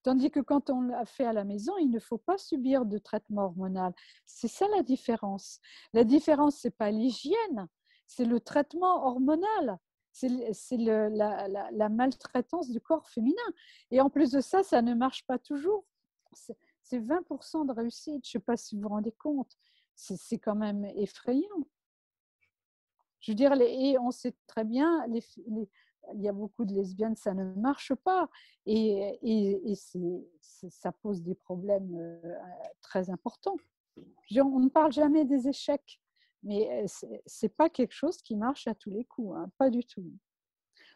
Tandis que quand on l'a fait à la maison, il ne faut pas subir de traitement hormonal. C'est ça la différence. La différence, ce n'est pas l'hygiène, c'est le traitement hormonal. C'est la maltraitance du corps féminin. Et en plus de ça, ça ne marche pas toujours. C'est 20% de réussite. Je ne sais pas si vous vous rendez compte. C'est quand même effrayant. Je veux dire, et on sait très bien, il y a beaucoup de lesbiennes, ça ne marche pas. Et ça pose des problèmes très importants. On ne parle jamais des échecs, mais ce n'est pas quelque chose qui marche à tous les coups, hein, pas du tout.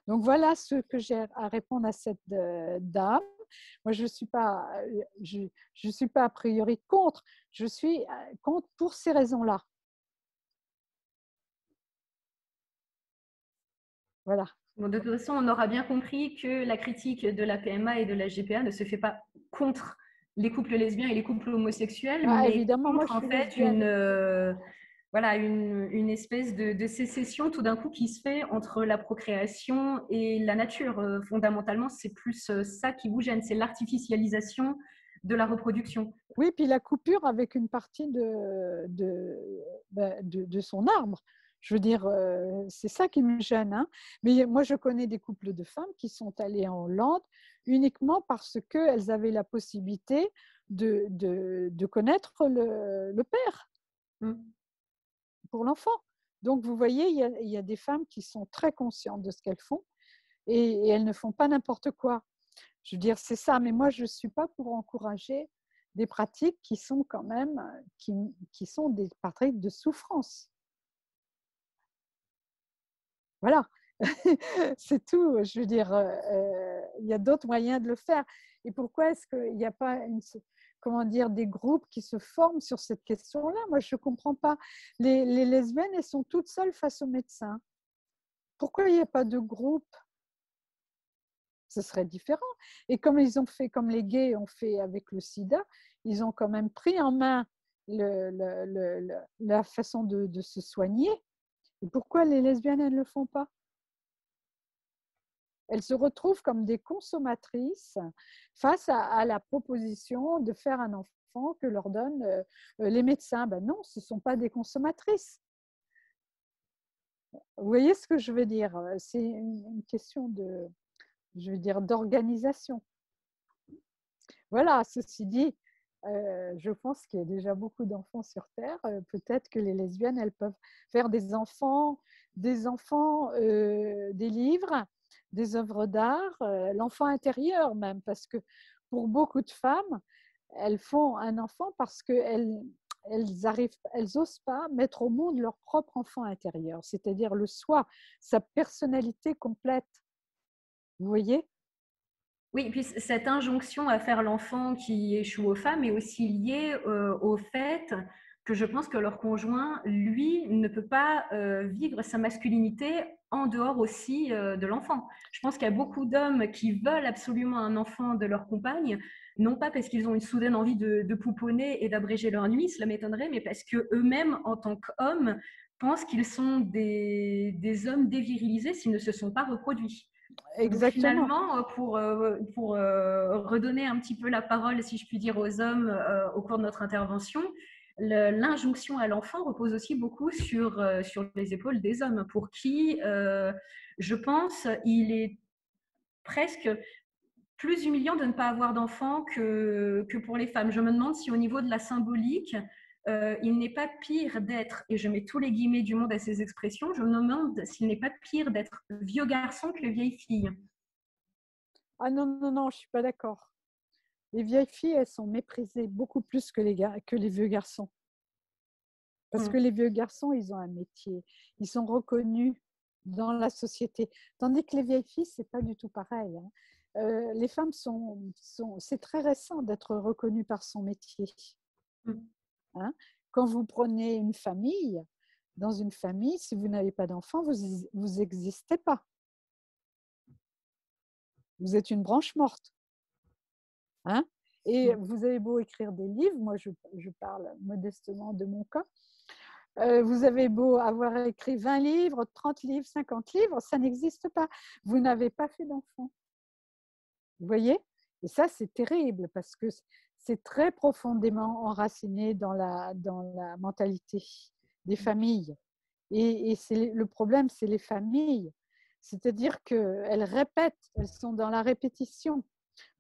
Donc voilà ce que j'ai à répondre à cette dame. Moi, je ne suis pas a priori contre, je suis contre pour ces raisons-là. Voilà. Bon, de toute façon, on aura bien compris que la critique de la PMA et de la GPA ne se fait pas contre les couples lesbiens et les couples homosexuels, mais évidemment, contre moi, je en suis fait lesbienne. voilà, une espèce de sécession tout d'un coup qui se fait entre la procréation et la nature. Fondamentalement, c'est plus ça qui vous gêne, c'est l'artificialisation de la reproduction. Oui, puis la coupure avec une partie de son arbre. Je veux dire, c'est ça qui me gêne. Hein. Mais moi, je connais des couples de femmes qui sont allées en Hollande uniquement parce qu'elles avaient la possibilité de connaître le père pour l'enfant. Donc, vous voyez, il y a des femmes qui sont très conscientes de ce qu'elles font et elles ne font pas n'importe quoi. Je veux dire, c'est ça. Mais moi, je ne suis pas pour encourager des pratiques qui sont quand même, qui sont des pratiques de souffrance. Voilà, c'est tout. Je veux dire, il y a d'autres moyens de le faire. Et pourquoi est-ce qu'il n'y a pas des groupes qui se forment sur cette question-là? Moi, je ne comprends pas. Les lesbiennes, elles sont toutes seules face aux médecins. Pourquoi il n'y a pas de groupe? Ce serait différent. Et comme les gays ont fait avec le sida, ils ont quand même pris en main la façon de se soigner. Et pourquoi les lesbiennes, elles ne le font pas? Elles se retrouvent comme des consommatrices face à la proposition de faire un enfant que leur donnent les médecins. Ben non, ce ne sont pas des consommatrices. Vous voyez ce que je veux dire? C'est une question d'organisation. Voilà, ceci dit, je pense qu'il y a déjà beaucoup d'enfants sur Terre. Peut-être que les lesbiennes, elles peuvent faire des enfants, des livres, des œuvres d'art, l'enfant intérieur même, parce que pour beaucoup de femmes, elles font un enfant parce qu'elles n'osent pas mettre au monde leur propre enfant intérieur, c'est-à-dire le soi, sa personnalité complète. Vous voyez? Oui, et puis cette injonction à faire l'enfant qui échoue aux femmes est aussi liée au fait que je pense que leur conjoint, lui, ne peut pas vivre sa masculinité en dehors aussi de l'enfant. Je pense qu'il y a beaucoup d'hommes qui veulent absolument un enfant de leur compagne, non pas parce qu'ils ont une soudaine envie de pouponner et d'abréger leur nuit, cela m'étonnerait, mais parce qu'eux-mêmes, en tant qu'hommes, pensent qu'ils sont des hommes dévirilisés s'ils ne se sont pas reproduits. Donc finalement, pour redonner un petit peu la parole, si je puis dire, aux hommes au cours de notre intervention, l'injonction à l'enfant repose aussi beaucoup sur les épaules des hommes, pour qui, je pense, il est presque plus humiliant de ne pas avoir d'enfant que pour les femmes. Je me demande si au niveau de la symbolique, il n'est pas pire d'être, et je mets tous les guillemets du monde à ces expressions, je me demande s'il n'est pas pire d'être vieux garçon que vieille fille. Ah non, non, non, je ne suis pas d'accord. Les vieilles filles, elles sont méprisées beaucoup plus que les vieux garçons. Parce que les vieux garçons, ils ont un métier. Ils sont reconnus dans la société. Tandis que les vieilles filles, c'est pas du tout pareil, hein. Les femmes c'est très récent d'être reconnue par son métier. Hein? Quand vous prenez une famille, dans une famille, si vous n'avez pas d'enfants, vous n'existez pas. Vous êtes une branche morte. Hein? Et vous avez beau écrire des livres, moi je parle modestement de mon cas, vous avez beau avoir écrit 20 livres, 30 livres, 50 livres, ça n'existe pas. Vous n'avez pas fait d'enfants. Vous voyez? Et ça, c'est terrible parce que c'est très profondément enraciné dans la mentalité des familles. Et le problème, c'est les familles. C'est-à-dire qu'elles répètent, elles sont dans la répétition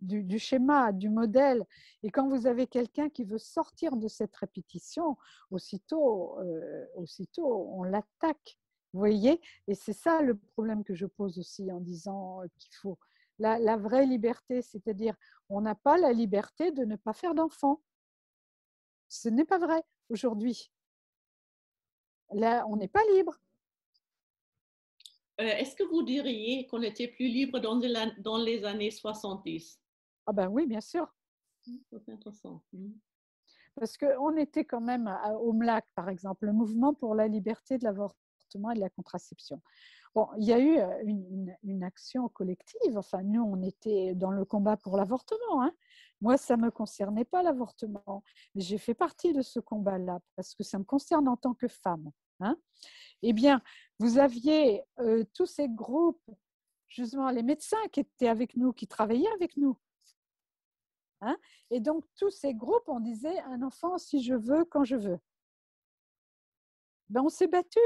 du schéma, du modèle. Et quand vous avez quelqu'un qui veut sortir de cette répétition, aussitôt on l'attaque. Vous voyez? Et c'est ça le problème que je pose aussi en disant qu'il faut la vraie liberté, c'est-à-dire on n'a pas la liberté de ne pas faire d'enfants. Ce n'est pas vrai aujourd'hui. Là, on n'est pas libre. Est-ce que vous diriez qu'on était plus libre dans les années 70? Ah ben oui, bien sûr. C'est intéressant. Parce qu'on était quand même au MLAC, par exemple, le mouvement pour la liberté de l'avortement et de la contraception. Bon, il y a eu une action collective. Enfin, nous, on était dans le combat pour l'avortement. Hein. Moi, ça ne me concernait pas l'avortement. Mais j'ai fait partie de ce combat-là parce que ça me concerne en tant que femme. Hein. Eh bien, vous aviez tous ces groupes, justement les médecins qui étaient avec nous, qui travaillaient avec nous. Hein. Et donc, tous ces groupes, on disait un enfant si je veux, quand je veux. Ben, on s'est battu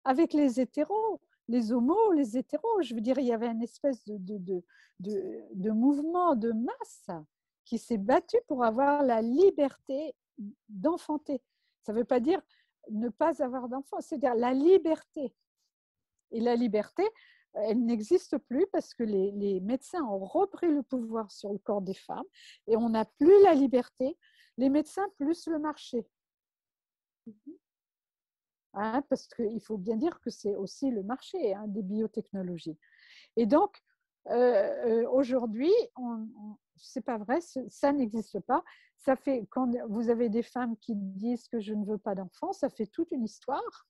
avec les hétéros, les homos, les hétéros. Je veux dire, il y avait une espèce de mouvement de masse qui s'est battu pour avoir la liberté d'enfanter. Ça ne veut pas dire ne pas avoir d'enfants, c'est-à-dire la liberté. Et la liberté, elle n'existe plus parce que les médecins ont repris le pouvoir sur le corps des femmes et on n'a plus la liberté, les médecins plus le marché. Hein, parce qu'il faut bien dire que c'est aussi le marché des biotechnologies. Et donc, aujourd'hui, c'est pas vrai, ça n'existe pas. Ça fait, quand vous avez des femmes qui disent que je ne veux pas d'enfants, ça fait toute une histoire.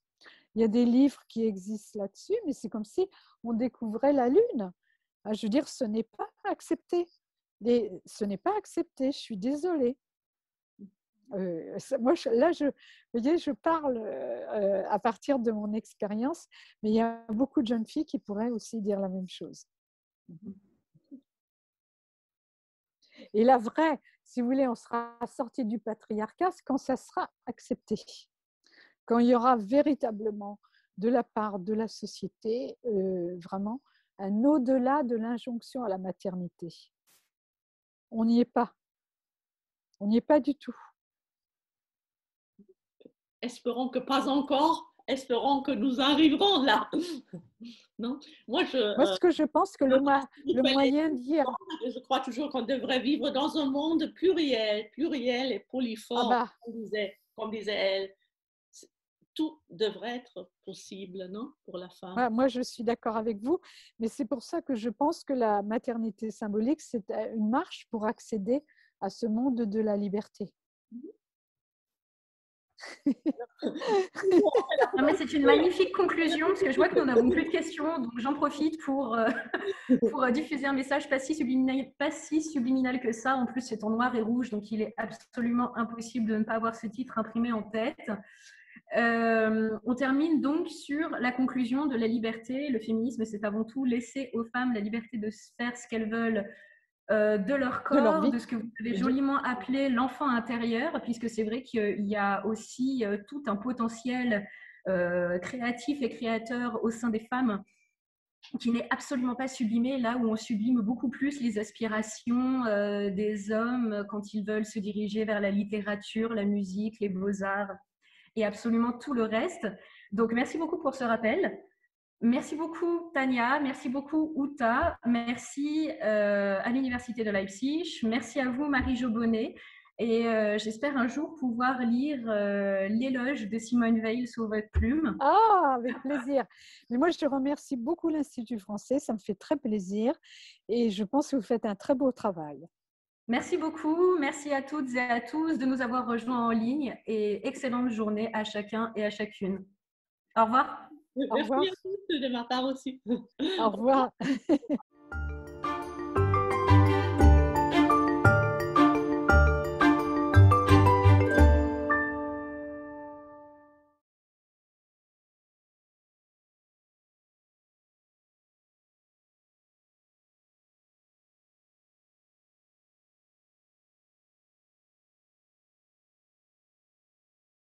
Il y a des livres qui existent là-dessus, mais c'est comme si on découvrait la Lune. Je veux dire, ce n'est pas accepté. Ce n'est pas accepté, je suis désolée. Moi, là, vous voyez, je parle à partir de mon expérience, mais il y a beaucoup de jeunes filles qui pourraient aussi dire la même chose. Et la vraie, si vous voulez, on sera sorti du patriarcat quand ça sera accepté. Quand il y aura véritablement de la part de la société vraiment un au-delà de l'injonction à la maternité. On n'y est pas. On n'y est pas du tout. Espérons que pas encore. Espérons que nous arriverons là. Non? Moi, ce que je pense que le moyen d'y... Je crois toujours qu'on devrait vivre dans un monde pluriel et polyforme, comme disait elle. Tout devrait être possible, non, pour la femme. Ouais, moi, je suis d'accord avec vous, mais c'est pour ça que je pense que la maternité symbolique, c'est une marche pour accéder à ce monde de la liberté. Non, mais c'est une magnifique conclusion, parce que je vois que nous n'avons plus de questions, donc j'en profite pour diffuser un message pas si subliminal que ça. En plus, c'est en noir et rouge, donc il est absolument impossible de ne pas avoir ce titre imprimé en tête. On termine donc sur la conclusion de la liberté. Le féminisme, c'est avant tout laisser aux femmes la liberté de faire ce qu'elles veulent de leur corps, de ce que vous avez joliment appelé l'enfant intérieur, puisque c'est vrai qu'il y a aussi tout un potentiel créatif et créateur au sein des femmes qui n'est absolument pas sublimé, là où on sublime beaucoup plus les aspirations des hommes quand ils veulent se diriger vers la littérature, la musique, les beaux-arts et absolument tout le reste. Donc, merci beaucoup pour ce rappel. Merci beaucoup, Tania. Merci beaucoup, Uta. Merci à l'Université de Leipzig. Merci à vous, Marie-Jo Bonnet. Et j'espère un jour pouvoir lire l'éloge de Simone Veil sur votre plume. Ah, avec plaisir. Mais moi, je remercie beaucoup l'Institut français, ça me fait très plaisir et je pense que vous faites un très beau travail. Merci beaucoup. Merci à toutes et à tous de nous avoir rejoints en ligne et excellente journée à chacun et à chacune. Au revoir. Au revoir. Merci à tous de ma part aussi. Au revoir.